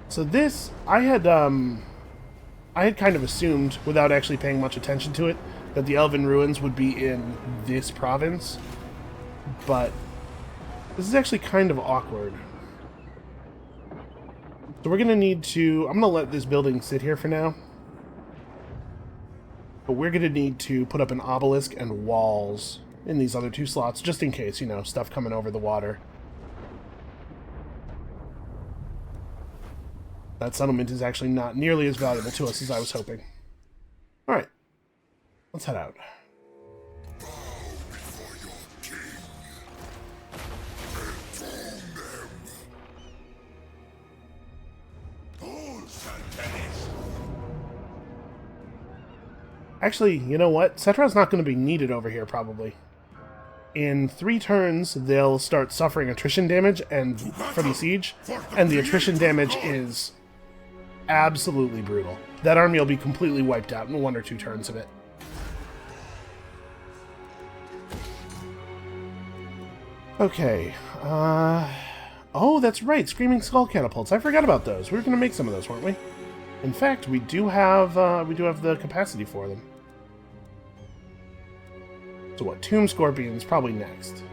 So this, I had kind of assumed, without actually paying much attention to it, that the Elven Ruins would be in this province. But this is actually kind of awkward. So we're going to need to... I'm going to let this building sit here for now. But we're going to need to put up an obelisk and walls in these other two slots, just in case, you know, stuff coming over the water. That settlement is actually not nearly as valuable to us as I was hoping. Alright. Let's head out. Actually, you know what? Settra's not going to be needed over here, probably. In 3 turns, they'll start suffering attrition damage and from the siege, and the attrition damage is absolutely brutal. That army will be completely wiped out in 1 or 2 turns of it. Okay. Oh, that's right. Screaming Skull Catapults. I forgot about those. We were going to make some of those, weren't we? In fact, we do have the capacity for them. So what? Tomb Scorpions probably next.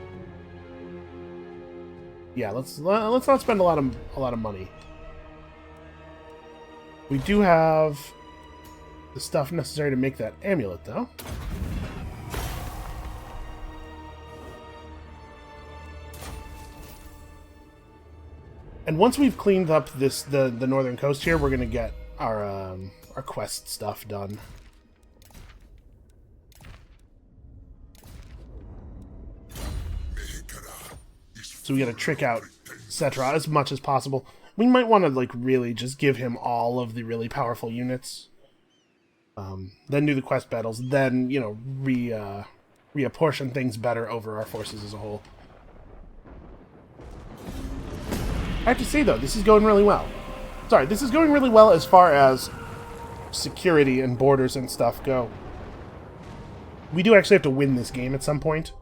Yeah, let's not spend a lot of money. We do have the stuff necessary to make that amulet, though. And once we've cleaned up the northern coast here, we're gonna get our quest stuff done. So we gotta trick out Settra as much as possible. We might want to, like, really just give him all of the really powerful units. Then do the quest battles. Then, you know, reapportion things better over our forces as a whole. I have to say, though, this is going really well. Sorry, this is going really well as far as security and borders and stuff go. We do actually have to win this game at some point.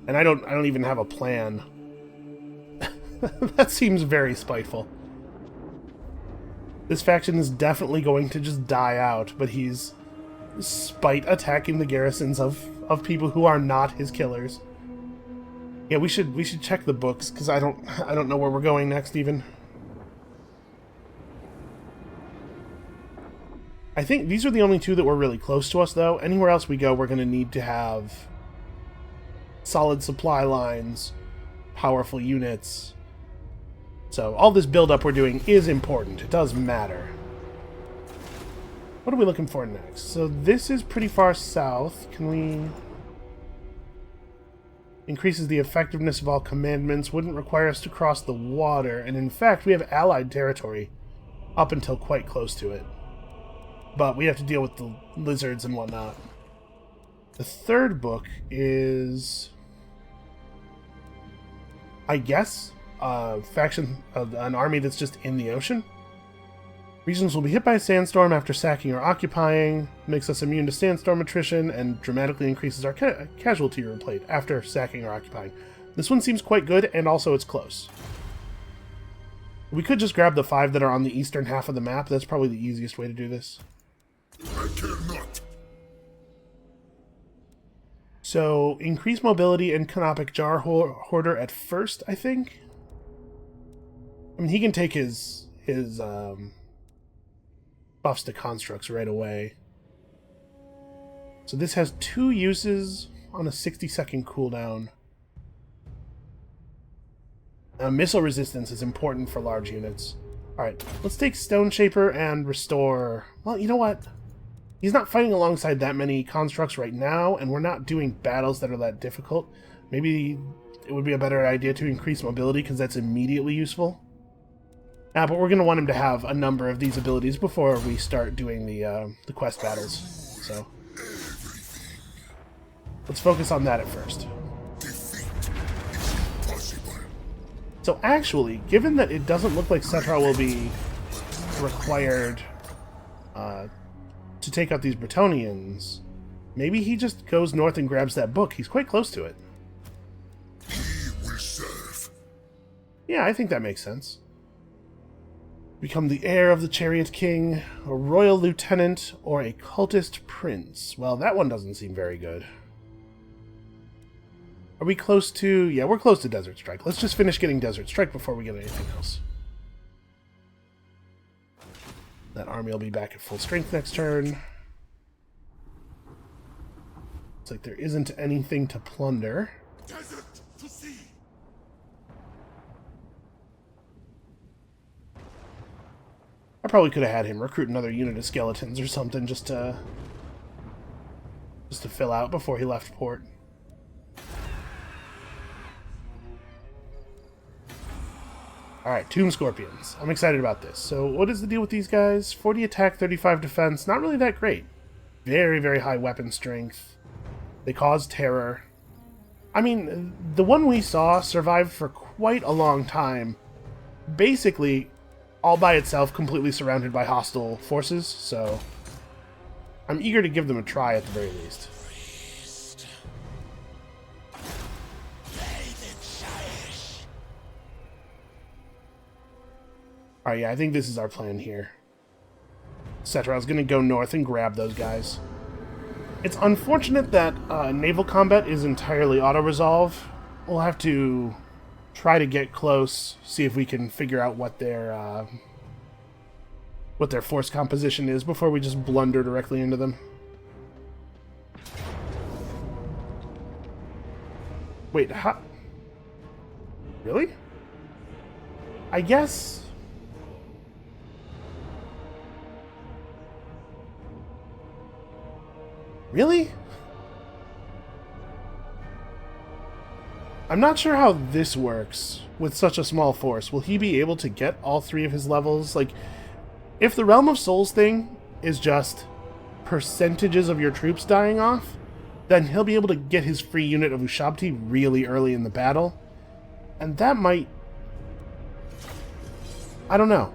And I don't even have a plan. That seems very spiteful. This faction is definitely going to just die out, but he's spite attacking the garrisons of people who are not his killers. Yeah, we should check the books, because I don't know where we're going next even. I think these are the only 2 that were really close to us, though. Anywhere else we go, we're going to need to have solid supply lines, powerful units. So all this build-up we're doing is important. It does matter. What are we looking for next? So this is pretty far south. Can we... Increases the effectiveness of all commandments. Wouldn't require us to cross the water. And in fact, we have allied territory up until quite close to it. But we have to deal with the lizards and whatnot. The third book is, I guess, faction of an army that's just in the ocean. Regions will be hit by a sandstorm after sacking or occupying, makes us immune to sandstorm attrition, and dramatically increases our casualty rate after sacking or occupying. This one seems quite good, and also it's close. We could just grab the 5 that are on the eastern half of the map. That's probably the easiest way to do this. I cannot. So, increase mobility and canopic jar hoarder at first, I think. I mean, he can take his buffs to constructs right away. So this has 2 uses on a 60-second cooldown. Missile resistance is important for large units. Alright, let's take Stone Shaper and restore... Well, you know what? He's not fighting alongside that many constructs right now, and we're not doing battles that are that difficult. Maybe it would be a better idea to increase mobility, because that's immediately useful. But we're going to want him to have a number of these abilities before we start doing the quest battles. So let's focus on that at first. So actually, given that it doesn't look like Settra will be required to take out these Bretonnians, maybe he just goes north and grabs that book. He's quite close to it. He will serve. Yeah, I think that makes sense. Become the heir of the Chariot King, a royal lieutenant, or a cultist prince. Well, that one doesn't seem very good. Are we close to... Yeah, we're close to Desert Strike. Let's just finish getting Desert Strike before we get anything else. That army will be back at full strength next turn. Looks like there isn't anything to plunder. Desert to sea. I probably could have had him recruit another unit of skeletons or something just to fill out before he left port. Alright, Tomb Scorpions. I'm excited about this. So what is the deal with these guys? 40 attack, 35 defense. Not really that great. Very, very high weapon strength. They cause terror. I mean, the one we saw survived for quite a long time. Basically, all by itself, completely surrounded by hostile forces, so I'm eager to give them a try at the very least. Alright, yeah, I think this is our plan here. Settra's gonna go north and grab those guys. It's unfortunate that naval combat is entirely auto-resolve. We'll have to try to get close, see if we can figure out what their force composition is before we just blunder directly into them. Wait, how? Really? I guess... Really? I'm not sure how this works with such a small force. Will he be able to get all 3 of his levels? Like, if the Realm of Souls thing is just percentages of your troops dying off, then he'll be able to get his free unit of Ushabti really early in the battle. And that might... I don't know.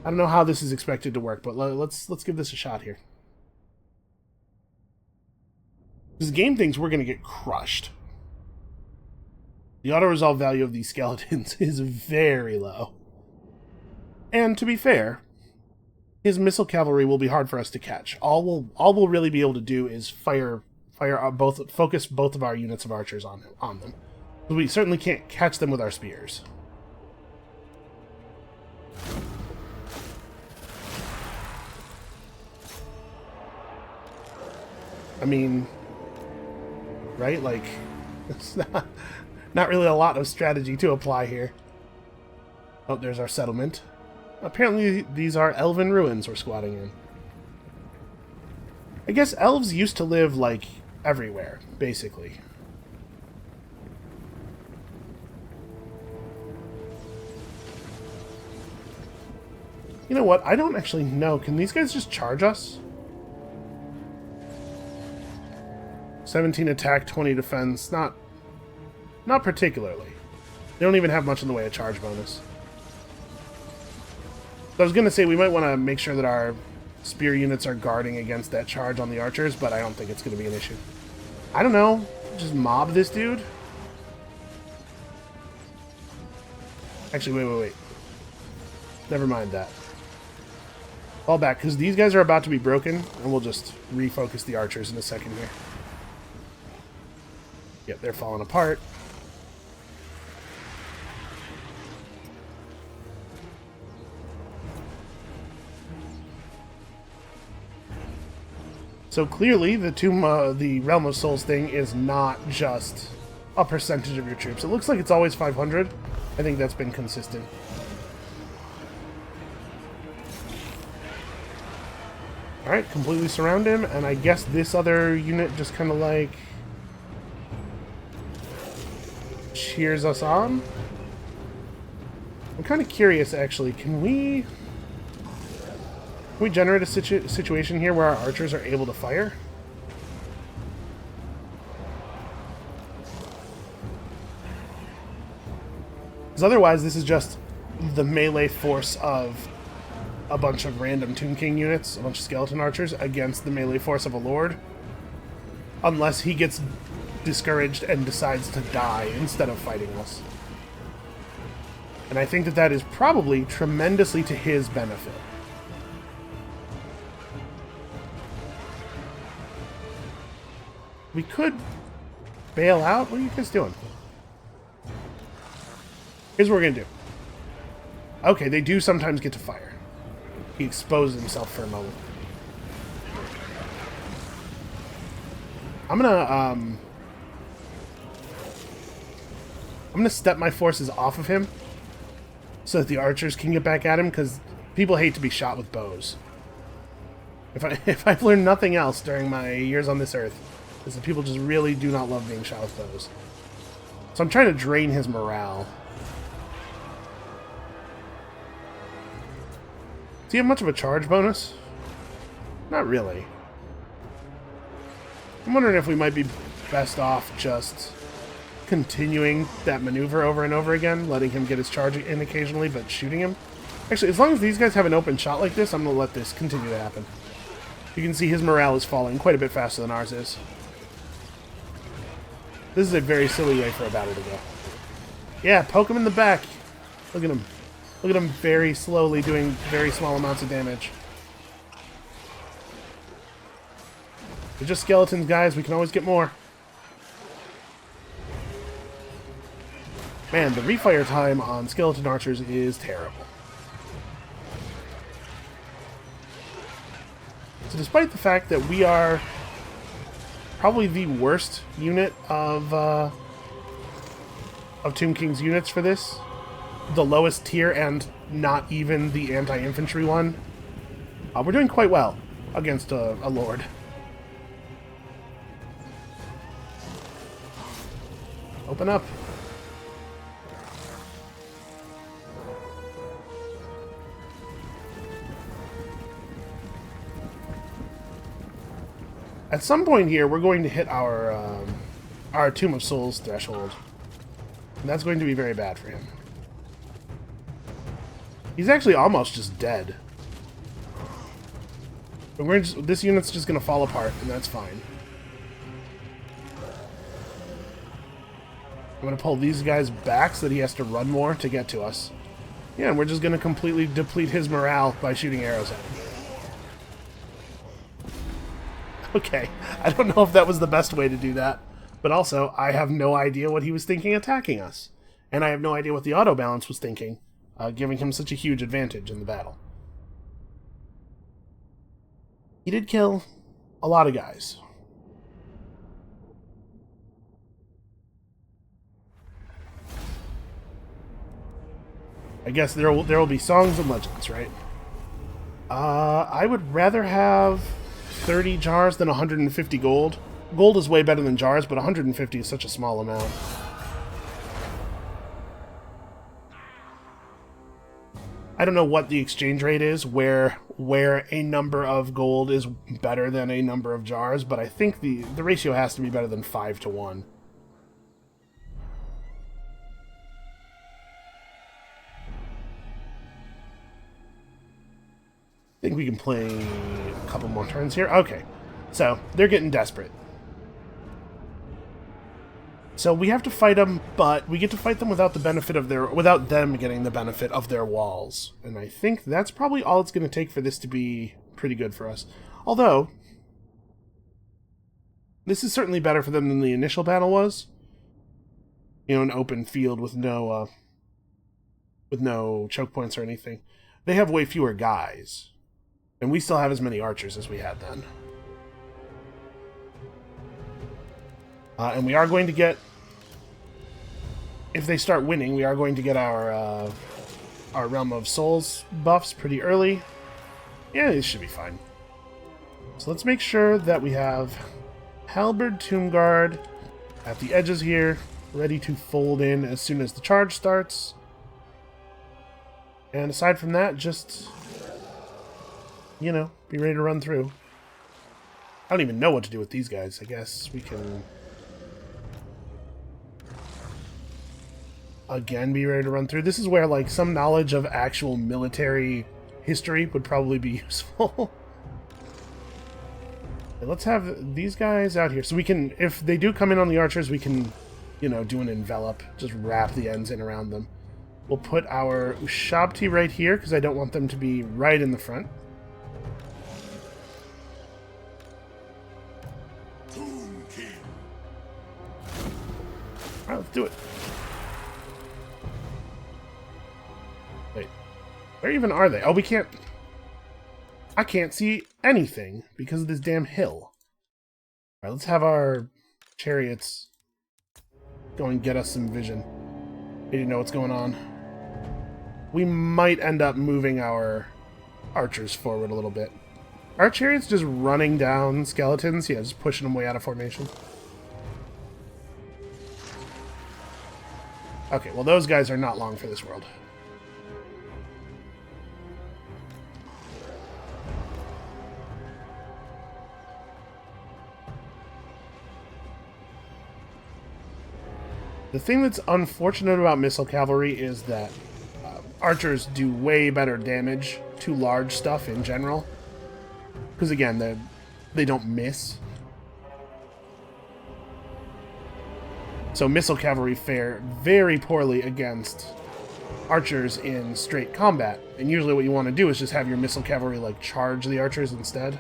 I don't know how this is expected to work, but let's give this a shot here. This game thinks we're going to get crushed. The auto-resolve value of these skeletons is very low. And to be fair, his missile cavalry will be hard for us to catch. All we'll really be able to do is focus both of our units of archers on them. But we certainly can't catch them with our spears. I mean... Right? Like, it's not really a lot of strategy to apply here. Oh, there's our settlement. Apparently these are elven ruins we're squatting in. I guess elves used to live, like, everywhere, basically. You know what? I don't actually know. Can these guys just charge us? 17 attack, 20 defense. Not particularly. They don't even have much in the way of charge bonus. So I was going to say we might want to make sure that our spear units are guarding against that charge on the archers, but I don't think it's going to be an issue. I don't know. Just mob this dude? Actually, wait. Never mind that. Fall back, because these guys are about to be broken, and we'll just refocus the archers in a second here. Yep, they're falling apart. So clearly, the Realm of Souls thing is not just a percentage of your troops. It looks like it's always 500. I think that's been consistent. Alright, completely surround him, and I guess this other unit just kind of like cheers us on. I'm kind of curious, actually. Can we generate a situation here where our archers are able to fire? Because otherwise, this is just the melee force of a bunch of random Tomb King units, a bunch of skeleton archers, against the melee force of a lord. Unless he gets discouraged and decides to die instead of fighting us. And I think that that is probably tremendously to his benefit. We could bail out. What are you guys doing? Here's what we're going to do. Okay, they do sometimes get to fire. He exposed himself for a moment. I'm gonna step my forces off of him so that the archers can get back at him, because people hate to be shot with bows. If I've learned nothing else during my years on this earth, is that people just really do not love being shot with bows. So I'm trying to drain his morale. Does he have much of a charge bonus? Not really. I'm wondering if we might be best off just continuing that maneuver over and over again, letting him get his charge in occasionally, but shooting him. Actually, as long as these guys have an open shot like this, I'm going to let this continue to happen. You can see his morale is falling quite a bit faster than ours is. This is a very silly way for a battle to go. Yeah, poke him in the back. Look at him. Look at him very slowly doing very small amounts of damage. They're just skeletons, guys. We can always get more. Man, the refire time on skeleton archers is terrible. So despite the fact that we are probably the worst unit of Tomb King's units for this, the lowest tier and not even the anti-infantry one, we're doing quite well against a lord. Open up. At some point here, we're going to hit our Tomb of Souls threshold. And that's going to be very bad for him. He's actually almost just dead. But this unit's just going to fall apart, and that's fine. I'm going to pull these guys back so that he has to run more to get to us. Yeah, and we're just going to completely deplete his morale by shooting arrows at him. Okay, I don't know if that was the best way to do that, but also, I have no idea what he was thinking attacking us. And I have no idea what the auto balance was thinking, giving him such a huge advantage in the battle. He did kill a lot of guys. I guess there will be songs and legends, right? I would rather have 30 jars than 150 gold. Gold is way better than jars, but 150 is such a small amount. I don't know what the exchange rate is, where a number of gold is better than a number of jars, but I think the ratio has to be better than 5 to 1. I think we can play a couple more turns here. Okay, so they're getting desperate. So we have to fight them, but we get to fight them without without them getting the benefit of their walls. And I think that's probably all it's going to take for this to be pretty good for us. Although, this is certainly better for them than the initial battle was. You know, an open field with no choke points or anything. They have way fewer guys. And we still have as many archers as we had then. And we are going to get... If they start winning, we are going to get our Realm of Souls buffs pretty early. Yeah, this should be fine. So let's make sure that we have Halberd Tomb Guard at the edges here, ready to fold in as soon as the charge starts. And aside from that, just, you know, be ready to run through. I don't even know what to do with these guys. I guess we can... again, be ready to run through. This is where, like, some knowledge of actual military history would probably be useful. And let's have these guys out here. So we can, if they do come in on the archers, we can, you know, do an envelop. Just wrap the ends in around them. We'll put our Ushabti right here, because I don't want them to be right in the front. Alright, let's do it. Wait. Where even are they? Oh, we can't... I can't see anything because of this damn hill. Alright, let's have our chariots go and get us some vision. We didn't know what's going on. We might end up moving our archers forward a little bit. Are chariots just running down skeletons? Yeah, just pushing them way out of formation. Okay, well those guys are not long for this world. The thing that's unfortunate about missile cavalry is that archers do way better damage to large stuff in general. Because again, they don't miss. So missile cavalry fare very poorly against archers in straight combat. And usually what you want to do is just have your missile cavalry like charge the archers instead.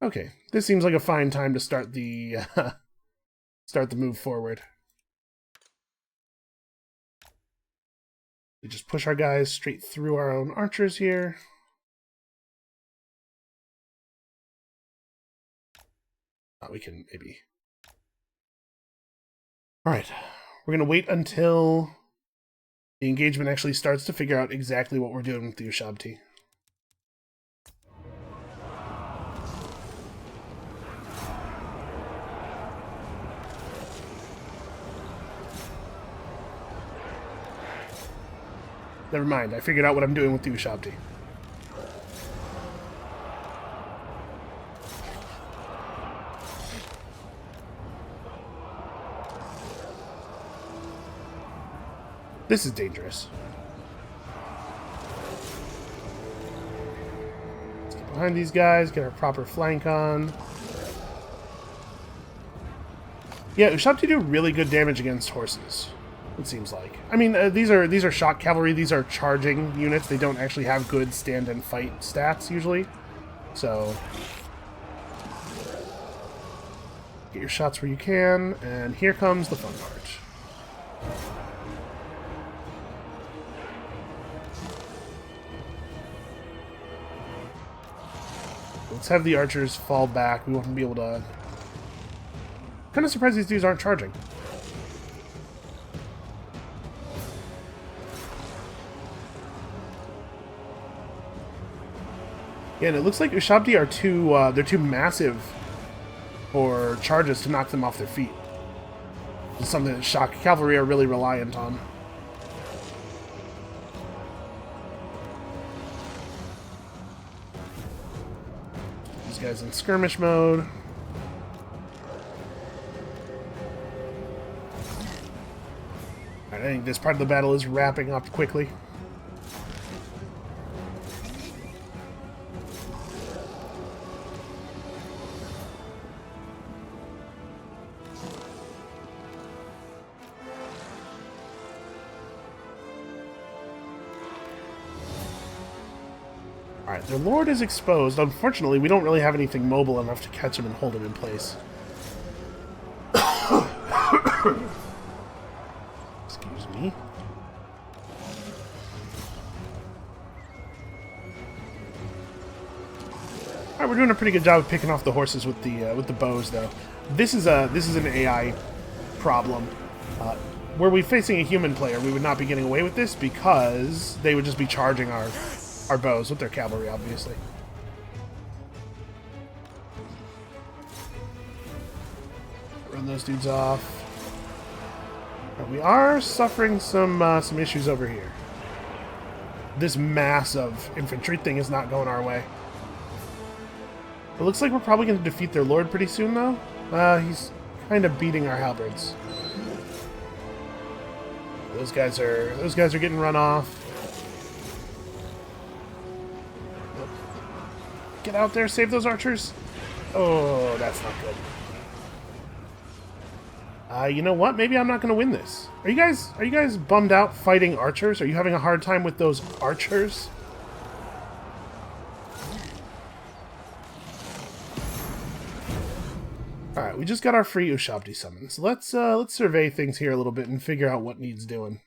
Okay, this seems like a fine time to start the move forward. We just push our guys straight through our own archers here. We can maybe... Alright, we're going to wait until the engagement actually starts to figure out exactly what we're doing with the Ushabti. Never mind, I figured out what I'm doing with the Ushabti. This is dangerous. Let's get behind these guys, get our proper flank on. Yeah, Ushabti do really good damage against horses. It seems like. I mean, these are shock cavalry. These are charging units. They don't actually have good stand and fight stats usually. So get your shots where you can, and here comes the fun part. Let's have the archers fall back. We won't be able to... Kind of surprised these dudes aren't charging. Yeah, and it looks like Ushabti are too, they're too massive or charges to knock them off their feet. It's something that shock cavalry are really reliant on. These guys in skirmish mode. Alright, I think this part of the battle is wrapping up quickly. Alright, their lord is exposed. Unfortunately, we don't really have anything mobile enough to catch him and hold him in place. Excuse me. Alright, we're doing a pretty good job of picking off the horses with the bows, though. This is an AI problem. Were we facing a human player, we would not be getting away with this because they would just be charging our bows with their cavalry, obviously. Run those dudes off. But we are suffering some issues over here. This mass of infantry thing is not going our way. It looks like we're probably going to defeat their lord pretty soon, though. He's kind of beating our halberds. Those guys are getting run off. Get out there, save those archers. Oh, that's not good. You know what? Maybe I'm not going to win this. Are you guys bummed out fighting archers? Are you having a hard time with those archers? All right, we just got our free Ushabti summons. Let's survey things here a little bit and figure out what needs doing.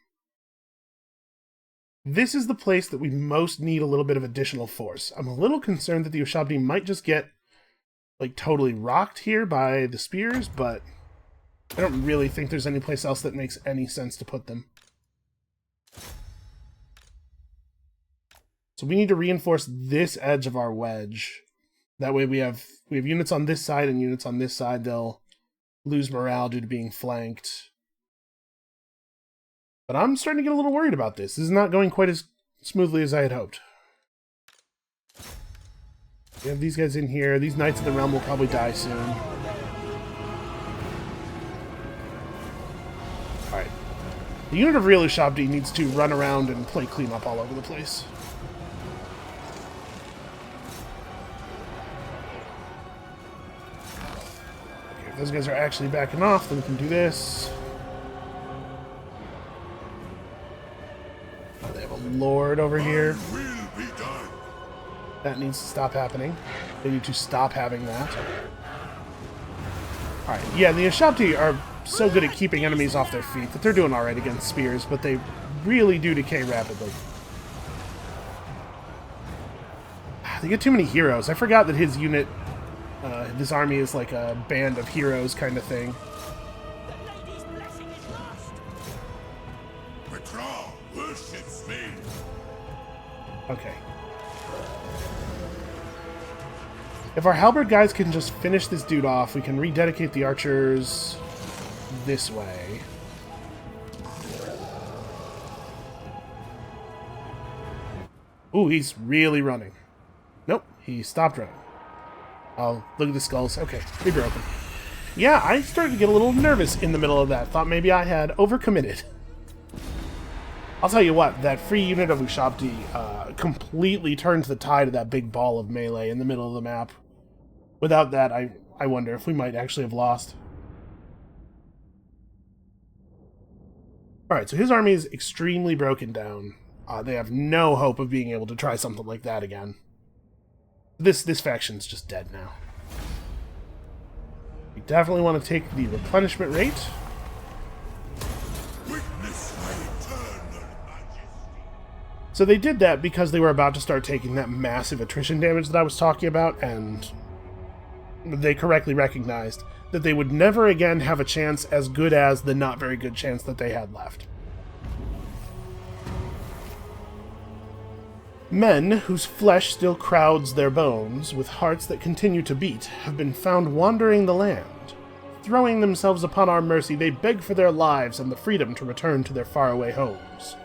This is the place that we most need a little bit of additional force. I'm a little concerned that the Ushabti might just get, like, totally rocked here by the spears, but I don't really think there's any place else that makes any sense to put them. So we need to reinforce this edge of our wedge. That way we have units on this side and units on this side. They'll lose morale due to being flanked. But I'm starting to get a little worried about this. This is not going quite as smoothly as I had hoped. We have these guys in here. These Knights of the Realm will probably die soon. Alright. The unit of real Ushabti needs to run around and play cleanup all over the place. Okay, if those guys are actually backing off, then we can do this. They have a lord over here. That needs to stop happening. They need to stop having that. Alright, yeah, the Ushabti are so good at keeping enemies off their feet that they're doing alright against spears, but they really do decay rapidly. They get too many heroes. I forgot that his unit, this army is like a band of heroes kind of thing. Okay. If our halberd guys can just finish this dude off, we can rededicate the archers this way. Ooh, he's really running. Nope, he stopped running. Oh, look at the skulls. Okay, they broke him. Yeah, I started to get a little nervous in the middle of that. Thought maybe I had overcommitted. I'll tell you what, that free unit of Ushabti completely turns the tide of that big ball of melee in the middle of the map. Without that, I wonder if we might actually have lost. Alright, so his army is extremely broken down. They have no hope of being able to try something like that again. This faction's just dead now. We definitely want to take the replenishment rate. So they did that because they were about to start taking that massive attrition damage that I was talking about, and they correctly recognized that they would never again have a chance as good as the not very good chance that they had left. Men whose flesh still crowds their bones, with hearts that continue to beat, have been found wandering the land. Throwing themselves upon our mercy, they beg for their lives and the freedom to return to their faraway homes.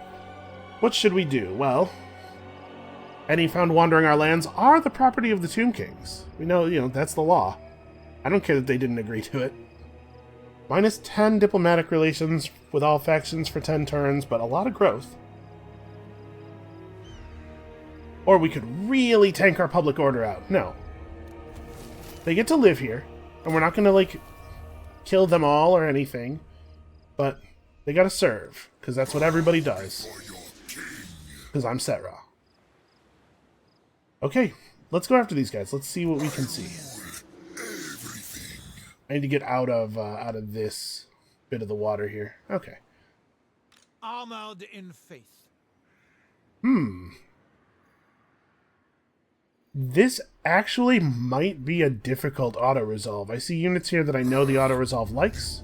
What should we do? Well, any found wandering our lands are the property of the Tomb Kings. We know, that's the law. I don't care that they didn't agree to it. Minus 10 diplomatic relations with all factions for 10 turns, but a lot of growth. Or we could really tank our public order out. No. They get to live here, and we're not going to, kill them all or anything, but they gotta serve, because that's what everybody does. Because I'm Settra. Okay, let's go after these guys. Let's see what we can see. I need to get out of this bit of the water here. Okay. Armored in faith. This actually might be a difficult auto-resolve. I see units here that I know the auto-resolve likes.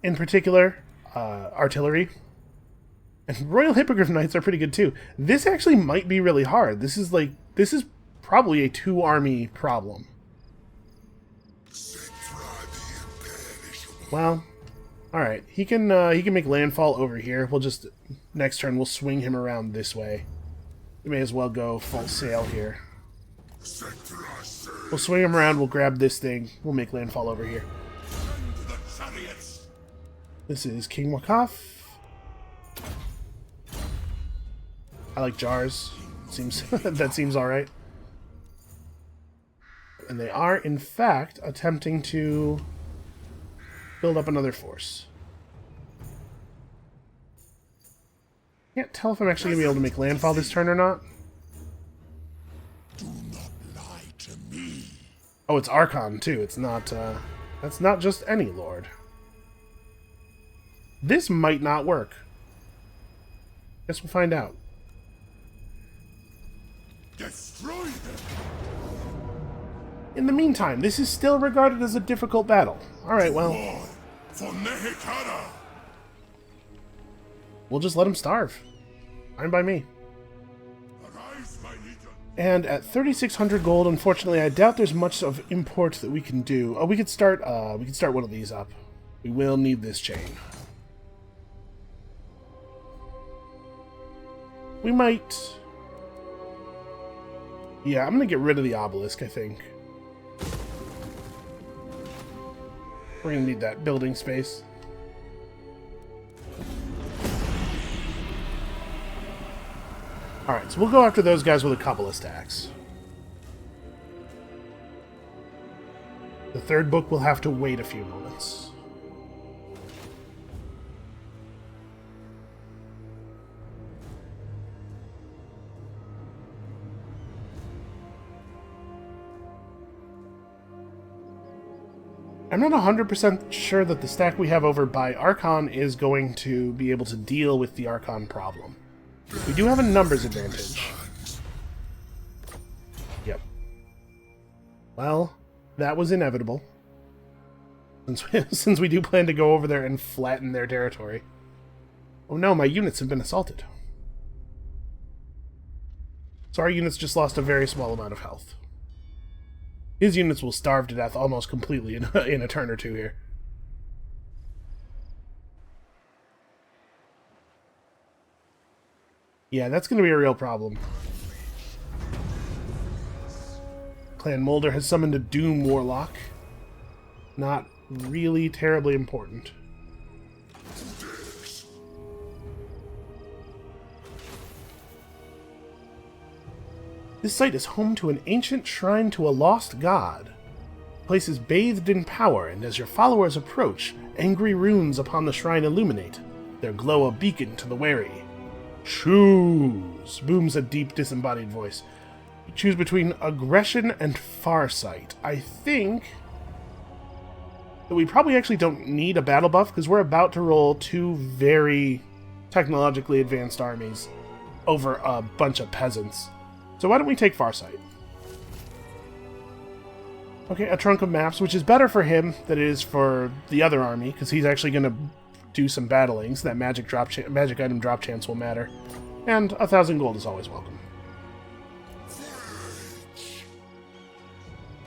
In particular, artillery. And Royal Hippogriff Knights are pretty good too. This actually might be really hard. This is probably a 2-army problem. Well, alright. He can make landfall over here. We'll just, next turn, we'll swing him around this way. We may as well go full sail here. We'll swing him around, we'll grab this thing, we'll make landfall over here. This is King Wakaf. I like jars. Seems that seems alright. And they are, in fact, attempting to build up another force. Can't tell if I'm actually going to be able to make landfall this turn or not. Do not lie to me. Oh, it's Archon, too. It's not, that's not just any lord. This might not work. Guess we'll find out. Destroy them. In the meantime, this is still regarded as a difficult battle. Alright, well, For Nehekara. we'll just let him starve. Fine by me. Arise, my legion. And at 3,600 gold, unfortunately, I doubt there's much of import that we can do. Oh, we could start one of these up. We will need this chain. We might... Yeah, I'm gonna get rid of the obelisk, I think. We're gonna need that building space. Alright, so we'll go after those guys with a couple of stacks. The third book will have to wait a few moments. I'm not 100% sure that the stack we have over by Archon is going to be able to deal with the Archon problem. We do have a numbers advantage. Yep. Well, that was inevitable. Since we do plan to go over there and flatten their territory. Oh no, my units have been assaulted. So our units just lost a very small amount of health. His units will starve to death almost completely in a turn or two here. Yeah, that's going to be a real problem. Clan Molder has summoned a Doom Warlock. Not really terribly important. This site is home to an ancient shrine to a lost god. The place is bathed in power, and as your followers approach, angry runes upon the shrine illuminate, their glow a beacon to the wary. Choose, booms a deep, disembodied voice. You choose between aggression and farsight. I think that we probably actually don't need a battle buff, because we're about to roll 2 very technologically advanced armies over a bunch of peasants. So why don't we take Farsight? Okay, a trunk of maps, which is better for him than it is for the other army, because he's actually going to do some battling, so that magic item drop chance will matter. And 1,000 gold is always welcome.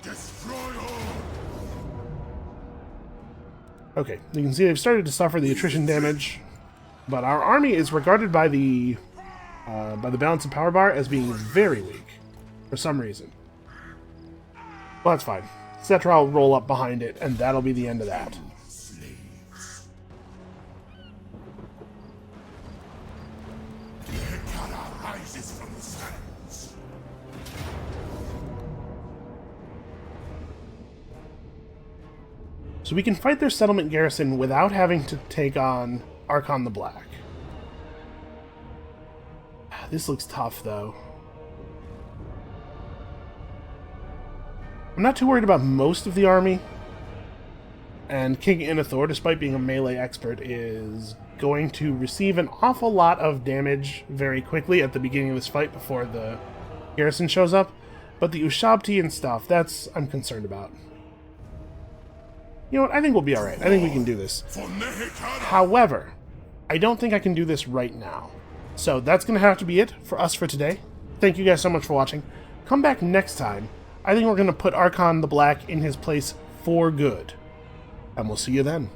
Destroy all! Okay, you can see they've started to suffer the attrition damage, but our army is regarded by the balance of power bar as being very weak for some reason. Well, that's fine. Settra will roll up behind it, and that'll be the end of that. Slaves. Hekara rises from the sands. So we can fight their settlement garrison without having to take on Archon the Black. This looks tough, though. I'm not too worried about most of the army. And King Inithor, despite being a melee expert, is going to receive an awful lot of damage very quickly at the beginning of this fight before the garrison shows up. But the Ushabti and stuff, that's I'm concerned about. You know what? I think we'll be alright. I think we can do this. However, I don't think I can do this right now. So that's going to have to be it for us for today. Thank you guys so much for watching. Come back next time. I think we're going to put Archon the Black in his place for good. And we'll see you then.